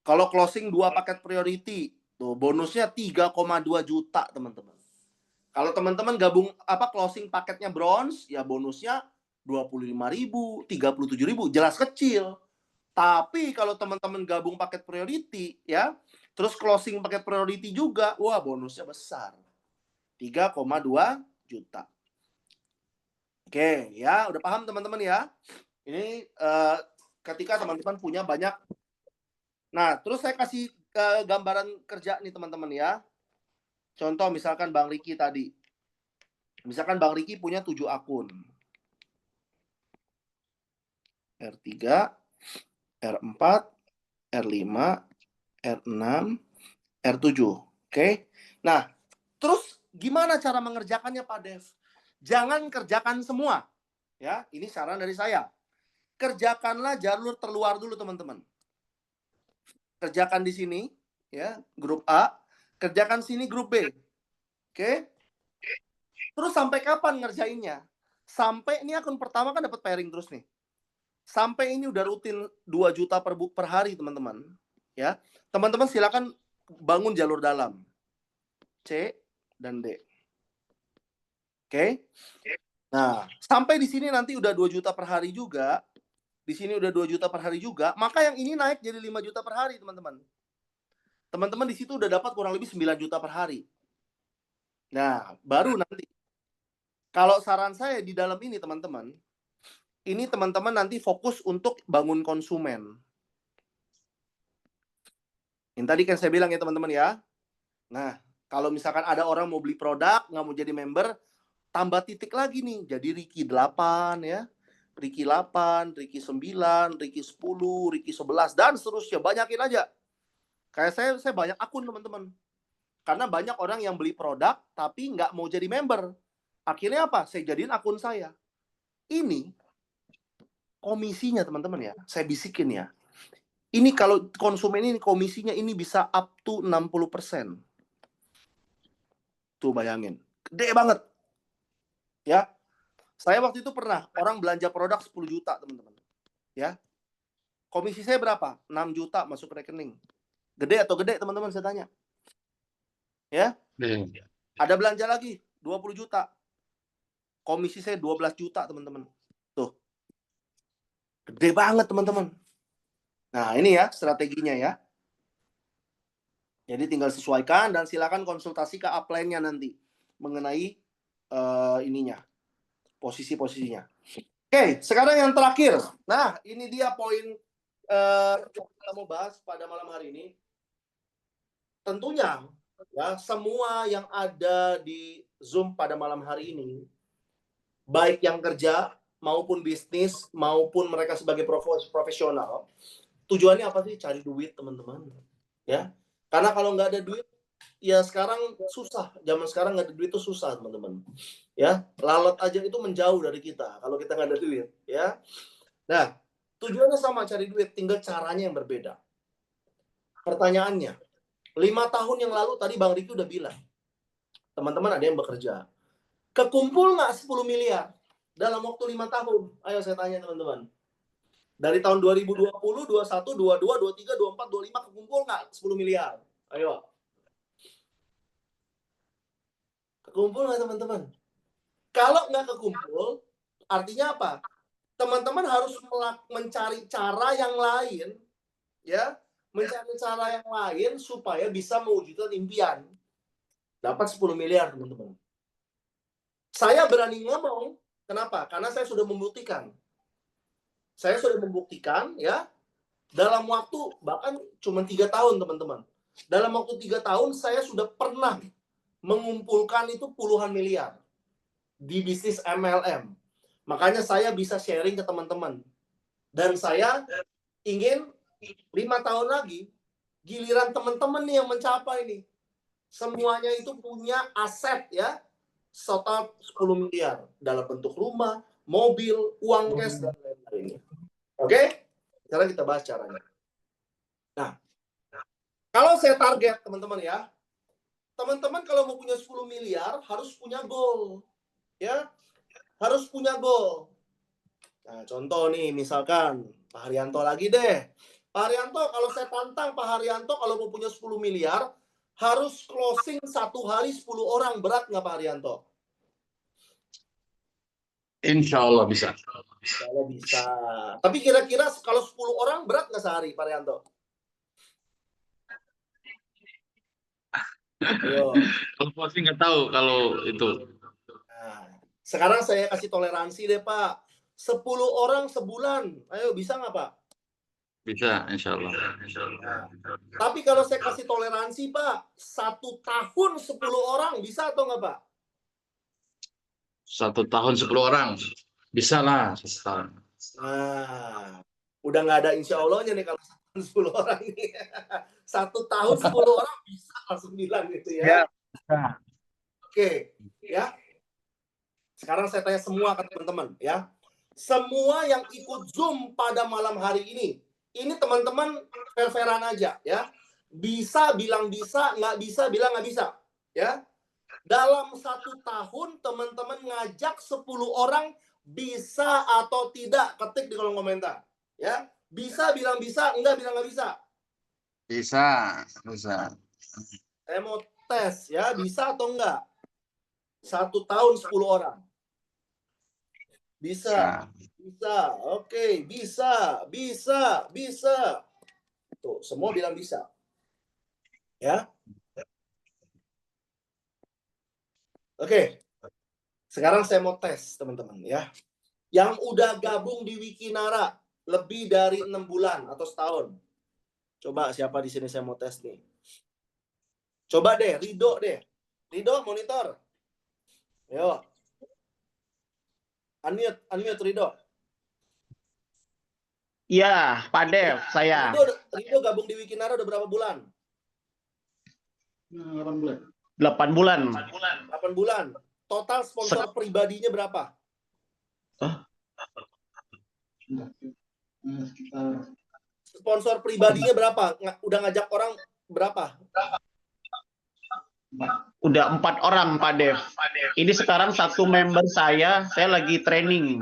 kalau closing 2 paket priority, tuh bonusnya 3,2 juta teman-teman. Kalau teman-teman gabung closing paketnya bronze, ya bonusnya 25.000, 37.000, jelas kecil. Tapi kalau teman-teman gabung paket priority ya, terus closing paket priority juga, wah bonusnya besar. 3,2 juta. Oke, ya udah paham teman-teman ya. Ini ketika teman-teman punya banyak. Nah, terus saya kasih gambaran kerja nih teman-teman ya. Contoh misalkan Bang Riki tadi. Misalkan Bang Riki punya 7 akun. R3, R4, R5, R6, R7. Oke. Nah, terus gimana cara mengerjakannya Pak Dev? Jangan kerjakan semua. Ya, ini saran dari saya. Kerjakanlah jalur terluar dulu teman-teman. Kerjakan di sini ya, grup A, kerjakan sini grup B. Oke? Terus sampai kapan ngerjainnya? Sampai ini akun pertama kan dapat pairing terus nih. Sampai ini udah rutin 2 juta per hari teman-teman. Ya. Teman-teman silakan bangun jalur dalam. C dan D. Oke? Nah, sampai di sini nanti udah 2 juta per hari juga. Di sini udah 2 juta per hari juga. Maka yang ini naik jadi 5 juta per hari, teman-teman. Teman-teman di situ udah dapat kurang lebih 9 juta per hari. Nah, baru nanti. Kalau saran saya di dalam ini, teman-teman, ini teman-teman nanti fokus untuk bangun konsumen. Yang tadi kan saya bilang ya, teman-teman ya. Nah, kalau misalkan ada orang mau beli produk, nggak mau jadi member, tambah titik lagi nih. Jadi Riki 8 ya. Riki 8, Riki 9, Riki 10, Riki 11, dan seterusnya. Banyakin aja. Kayak saya banyak akun, teman-teman. Karena banyak orang yang beli produk, tapi nggak mau jadi member. Akhirnya apa? Saya jadiin akun saya. Ini komisinya, teman-teman ya. Saya bisikin ya. Ini kalau konsumen ini komisinya ini bisa up to 60%. Tuh bayangin. Gede banget. Ya. Saya waktu itu pernah orang belanja produk 10 juta, teman-teman. Ya. Komisi saya berapa? 6 juta masuk rekening. Gede atau gede, teman-teman, saya tanya. Ya. Ada belanja lagi 20 juta. Komisi saya 12 juta, teman-teman. Tuh. Gede banget, teman-teman. Nah, ini ya strateginya ya. Jadi tinggal sesuaikan dan silakan konsultasi ke upline-nya nanti mengenai ininya. Posisi-posisinya. Oke, sekarang yang terakhir. Nah, ini dia poin yang kita mau bahas pada malam hari ini. Tentunya ya, semua yang ada di Zoom pada malam hari ini, baik yang kerja maupun bisnis maupun mereka sebagai profesional, tujuannya apa sih? Cari duit, teman-teman. Ya, karena kalau nggak ada duit, ya sekarang susah. Zaman sekarang nggak ada duit itu susah, teman-teman. Ya, lalat aja itu menjauh dari kita kalau kita nggak ada duit. Ya, nah tujuannya sama, cari duit, tinggal caranya yang berbeda. Pertanyaannya, 5 tahun yang lalu tadi Bang Riki udah bilang, teman-teman ada yang bekerja, kekumpul nggak 10 miliar dalam waktu 5 tahun? Ayo saya tanya teman-teman. Dari tahun 2020, 21, 22, 23, 24, 25 kekumpul nggak 10 miliar? Ayo. Kekumpul nggak teman-teman? Kalau nggak kekumpul, artinya apa? Teman-teman harus mencari cara yang lain, ya, mencari cara yang lain supaya bisa mewujudkan impian. Dapat 10 miliar, teman-teman. Saya berani ngomong, kenapa? Karena saya sudah membuktikan. Saya sudah membuktikan, ya, Dalam waktu bahkan cuma 3 tahun, teman-teman. Dalam waktu 3 tahun saya sudah pernah mengumpulkan itu puluhan miliar di bisnis MLM. Makanya saya bisa sharing ke teman-teman. Dan saya ingin 5 tahun lagi, giliran teman-teman nih yang mencapai nih. Semuanya itu punya aset ya, total 10 miliar. Dalam bentuk rumah, mobil, uang cash, dan lain-lainnya. Oke? Sekarang kita bahas caranya. Nah, kalau saya target teman-teman ya, teman-teman kalau mau punya 10 miliar harus punya goal. Ya, harus punya goal. Nah, contoh nih, misalkan Pak Haryanto lagi deh. Pak Haryanto, kalau saya tantang Pak Haryanto kalau mau punya 10 miliar, harus closing 1 hari 10 orang. Berat nggak Pak Haryanto? Insya Allah bisa. Kalau bisa. Tapi kira-kira kalau 10 orang berat nggak sehari, Pak Haryanto? Ayo. Kalau pasti nggak tahu kalau itu. Nah, sekarang saya kasih toleransi deh, Pak. 10 orang sebulan. Ayo, bisa nggak, Pak? Bisa, insya Allah. Nah, tapi kalau saya kasih toleransi, Pak, 1 tahun 10 orang, bisa atau nggak, Pak? 1 tahun 10 orang. Bisa lah, 1 tahun. Nah, udah nggak ada insya Allahnya nih kalau 10 orang ini. 1 tahun 10 orang bisa langsung bilang gitu ya. Oke, ya. Sekarang saya tanya semua ke teman-teman ya. Semua yang ikut Zoom pada malam hari ini teman-teman fair-fairan aja ya. Bisa bilang bisa, nggak bisa bilang nggak bisa ya. Dalam 1 tahun teman-teman ngajak 10 orang bisa atau tidak, ketik di kolom komentar ya. Bisa bilang bisa, enggak bilang nggak bisa. Bisa, bisa. Saya mau tes ya, bisa atau enggak? 1 tahun 10 orang. Bisa. Bisa. Oke, bisa. Tuh, semua bilang bisa. Ya. Oke. Sekarang saya mau tes, teman-teman ya. Yang udah gabung di Wikinara lebih dari 6 bulan atau setahun. Coba siapa di sini saya mau tes nih. Coba deh, Rido deh. Rido monitor. Yo. Unmute Rido. Iya, Pak Dev, saya. Rido gabung di Wikinara udah berapa bulan? 8 bulan. 8 bulan. Total sponsor pribadinya berapa? Sponsor pribadinya berapa? Udah ngajak orang berapa? Udah 4 orang, Pak Dev. Ini sekarang 1 member saya lagi training.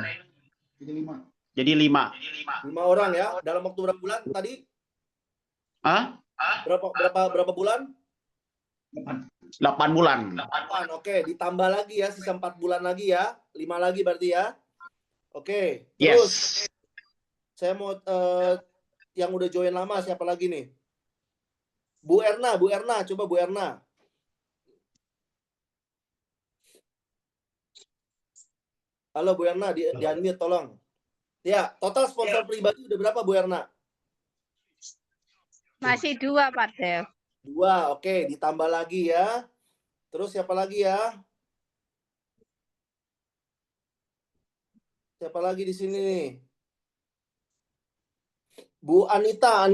Jadi 5. 5 orang ya. Dalam waktu berapa bulan tadi? Hah? Berapa bulan? 8 bulan. 8, oke. Ditambah lagi ya, sisa 4 bulan lagi ya. 5 lagi berarti ya. Oke. Terus, saya mau yang udah join lama siapa lagi nih? Bu Erna, coba Bu Erna. Halo Bu Erna, di unmute tolong. Ya, total sponsor pribadi udah berapa Bu Erna? Masih 2, Pak Dev. 2, oke. Ditambah lagi ya. Terus siapa lagi ya? Siapa lagi di sini nih? Bu Anita.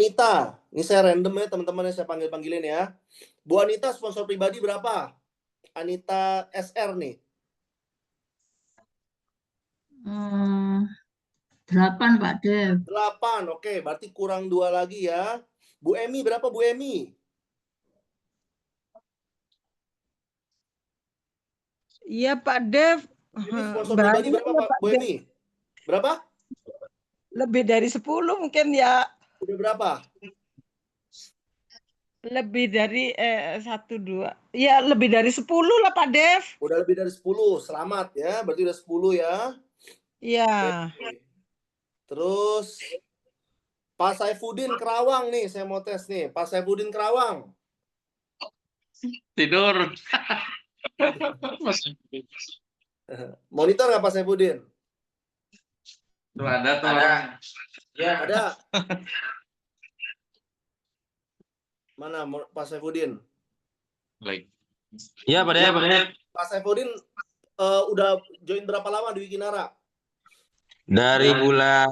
Ini saya random ya teman-teman, saya panggilin ya. Bu Anita sponsor pribadi berapa? Anita SR nih. 8 Pak Dev. 8, oke. Berarti kurang 2 lagi ya. Bu Emi berapa Bu Emi? Iya Pak Dev. Sponsor pribadi berapa Pak Bu Emi? Berapa? Lebih dari 10 mungkin ya. Udah berapa? Lebih dari 1, 2. Ya lebih dari 10 lah Pak Dev. Udah lebih dari 10. Selamat ya. Berarti udah 10 ya. Iya. Oke. Terus Pak Saifuddin Kerawang nih, saya mau tes nih. Pak Saifuddin Kerawang. Tidur. Monitor nggak Pak Saifuddin? Tuh ada tuh. Ya. Ada. Mana Pak Saifuddin? Baik. Iya, Pak Dep. Pak Saifuddin udah join berapa lama di Wikinara? Dari bulan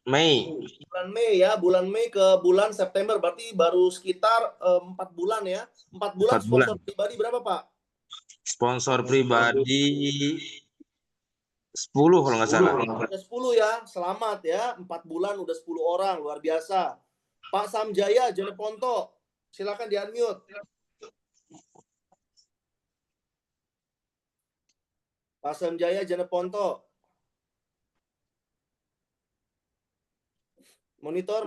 Mei. Bulan Mei ya, bulan Mei ke bulan September, berarti baru sekitar 4 bulan ya. 4 bulan 4 bulan. sponsor pribadi berapa Pak? Sponsor pribadi 10 kalau nggak salah. Udah 10 ya, selamat ya. 4 bulan udah 10 orang, luar biasa. Pak Samjaya Jeneponto, silakan di unmute. Pak Samjaya Jeneponto. Monitor.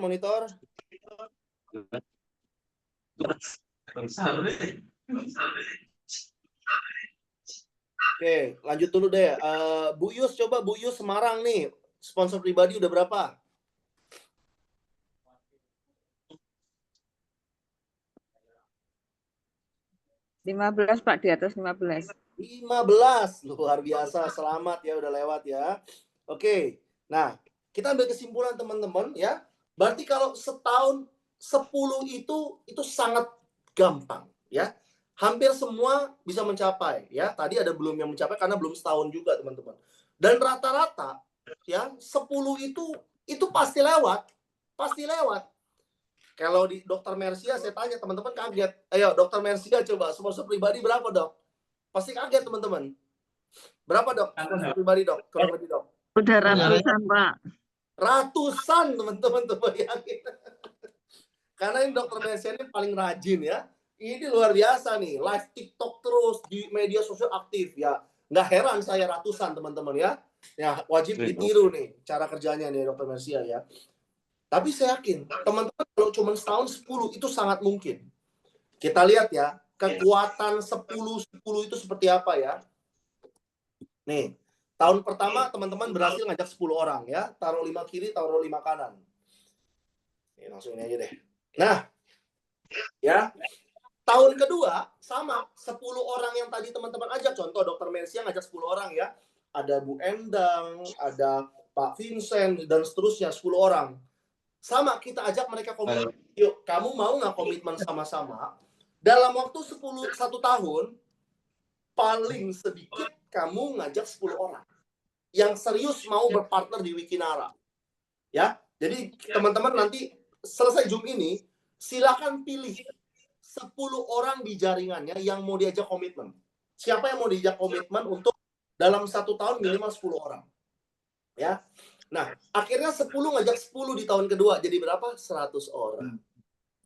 Oke, lanjut dulu deh. Bu Yus, coba Bu Yus Semarang nih. Sponsor pribadi udah berapa? 15 Pak, di atas 15. 15. Luar biasa, selamat ya, udah lewat ya. Oke, nah kita ambil kesimpulan teman-teman ya. Berarti kalau setahun 10 itu sangat gampang ya. Hampir semua bisa mencapai ya. Tadi ada belum yang mencapai karena belum setahun juga teman-teman. Dan rata-rata ya 10 itu pasti lewat. Pasti lewat. Kalau di Dokter Mersia saya tanya teman-teman kaget. Ayo Dokter Mersia coba sponsor pribadi berapa Dok? Pasti kaget teman-teman. Berapa Dok? Sponsor pribadi Dok? Kurang lebih Dok. Udah ratusan Pak. Ratusan teman-teman tuh bayangin. Karena ini Dokter Mersia ini paling rajin ya. Ini luar biasa nih. Live TikTok terus di media sosial aktif ya. Nggak heran saya ratusan teman-teman ya. Ya wajib ditiru nih cara kerjanya nih Dokter Mersia ya. Tapi saya yakin, teman-teman kalau cuma setahun 10 itu sangat mungkin. Kita lihat ya, kekuatan 10 itu seperti apa ya. Nih, tahun pertama teman-teman berhasil ngajak 10 orang ya. Taruh 5 kiri, taruh 5 kanan. Ini langsung ini aja deh. Nah, ya. Tahun kedua, sama. 10 orang yang tadi teman-teman ajak. Contoh Dokter Mersia ngajak 10 orang ya. Ada Bu Endang, ada Pak Vincent, dan seterusnya 10 orang. Sama, kita ajak mereka komitmen. Yuk, kamu mau nggak komitmen sama-sama? Dalam waktu 1 tahun, paling sedikit kamu ngajak 10 orang. Yang serius mau berpartner di Wikinara. Ya, jadi teman-teman nanti selesai Zoom ini, silakan pilih 10 orang di jaringannya yang mau diajak komitmen. Siapa yang mau diajak komitmen untuk dalam 1 tahun minimal 10 orang. Ya. Nah, akhirnya 10 ngajak 10 di tahun kedua. Jadi berapa? 100 orang.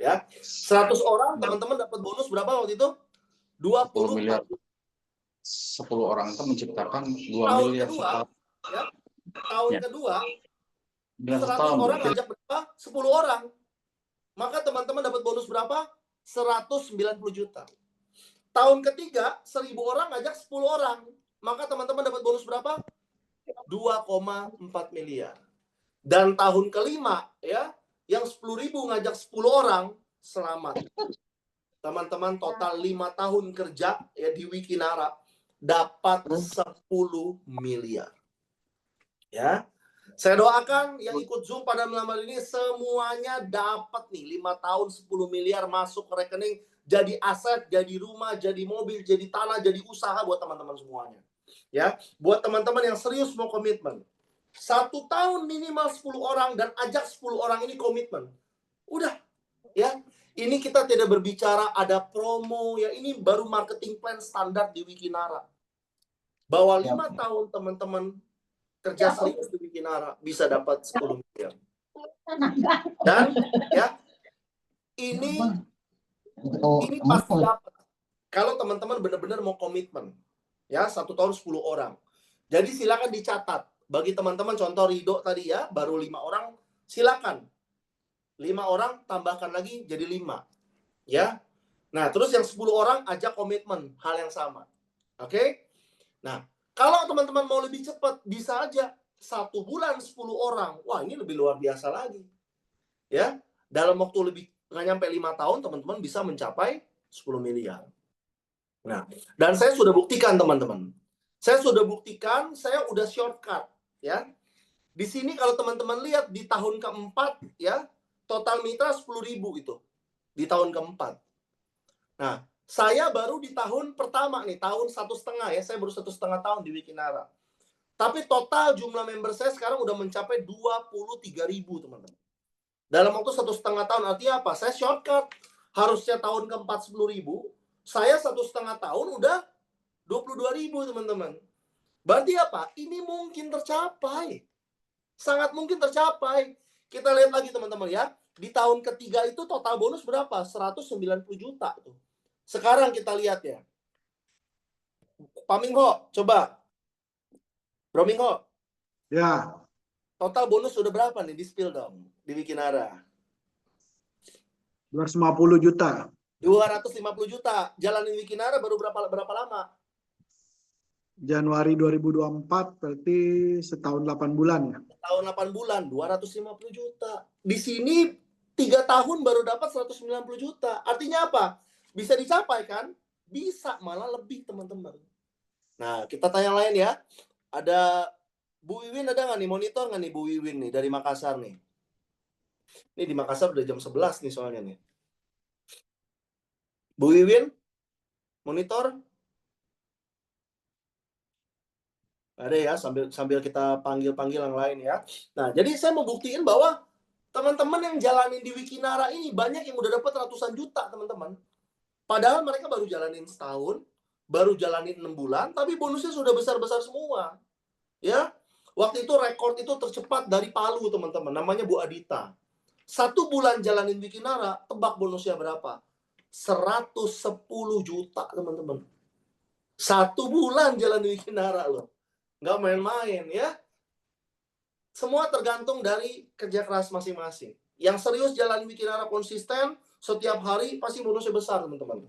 Ya. 100 orang, teman-teman dapat bonus berapa waktu itu? 20 miliar. 10 orang itu menciptakan 2 tahun miliar kedua, ya. Tahun kedua, 100 tahun. orang ngajak berapa? 10 orang. Maka teman-teman dapat bonus berapa? 190 juta. Tahun ketiga, 1000 orang ngajak 10 orang. Maka teman-teman dapat bonus berapa? 2,4 miliar. Dan tahun kelima ya, yang 10.000 ngajak 10 orang, selamat. Teman-teman total 5 tahun kerja ya di Wikinara dapat 10 miliar. Ya. Saya doakan yang ikut Zoom pada malam hari ini semuanya dapat nih 5 tahun 10 miliar masuk ke rekening, jadi aset, jadi rumah, jadi mobil, jadi tanah, jadi usaha buat teman-teman semuanya. Ya, buat teman-teman yang serius mau komitmen. 1 tahun minimal 10 orang dan ajak 10 orang ini komitmen. Udah, ya. Ini kita tidak berbicara ada promo ya, ini baru marketing plan standar di Wikinara. Bahwa 5 tahun teman-teman kerja serius di Wikinara bisa dapat 10 miliar. Dan ya, ini pasti dapat. Kalau teman-teman benar-benar mau komitmen. Ya, 1 tahun 10 orang. Jadi silakan dicatat. Bagi teman-teman contoh Rido tadi ya, baru 5 orang, silakan. 5 orang tambahkan lagi jadi 5. Ya. Nah, terus yang 10 orang ajak komitmen, hal yang sama. Oke? Nah, kalau teman-teman mau lebih cepat, bisa aja 1 bulan 10 orang. Wah, ini lebih luar biasa lagi. Ya. Dalam waktu lebih nggak nyampe 5 tahun, teman-teman bisa mencapai 10 miliar. Nah, dan saya sudah buktikan teman-teman. Saya sudah buktikan, saya udah shortcut ya. Di sini kalau teman-teman lihat di tahun keempat ya, total mitra 10.000 itu. di tahun keempat. Nah, saya baru di tahun pertama nih, tahun 1,5 ya, saya baru 1,5 tahun di Wikinara. Tapi total jumlah member saya sekarang udah mencapai 23.000 teman-teman. Dalam waktu 1,5 tahun, artinya apa? Saya shortcut. Harusnya tahun keempat 10.000, saya 1,5 tahun udah 22.000 teman-teman. Berarti apa? Ini mungkin tercapai. Sangat mungkin tercapai. Kita lihat lagi teman-teman ya. Di tahun ketiga itu total bonus berapa? 190 juta tuh. Sekarang kita lihat ya. Pak Mingho, coba. Bro Mingho. Ya. Total bonus sudah berapa nih? Di spill dong. Di Wikinara. 250 juta. 250 juta. Jalanin Wikinara baru berapa lama? Januari 2024 berarti setahun 8 bulan ya. Tahun 8 bulan 250 juta. Di sini 3 tahun baru dapat 190 juta. Artinya apa? Bisa dicapai kan? Bisa, malah lebih teman-teman. Nah, kita tanya lain ya. Ada Bu Wiwin, ada nggak nih? Monitor nggak nih Bu Wiwin nih dari Makassar nih? Ini di Makassar udah jam 11 nih soalnya nih. Bu Wiwin? Monitor? Ada ya, sambil kita panggil-panggil yang lain ya. Nah, jadi saya mau buktiin bahwa teman-teman yang jalanin di Wikinara ini banyak yang udah dapat ratusan juta, teman-teman. Padahal mereka baru jalanin setahun, baru jalanin 6 bulan, tapi bonusnya sudah besar-besar semua. Ya, waktu itu rekor itu tercepat dari Palu, teman-teman. Namanya Bu Adita. 1 bulan jalanin Wikinara, tebak bonusnya berapa? 110 juta, teman-teman. 1 bulan jalan Wikinara loh. Nggak main-main ya. Semua tergantung dari kerja keras masing-masing. Yang serius jalan Wikinara konsisten, setiap hari pasti bonusnya besar, teman-teman.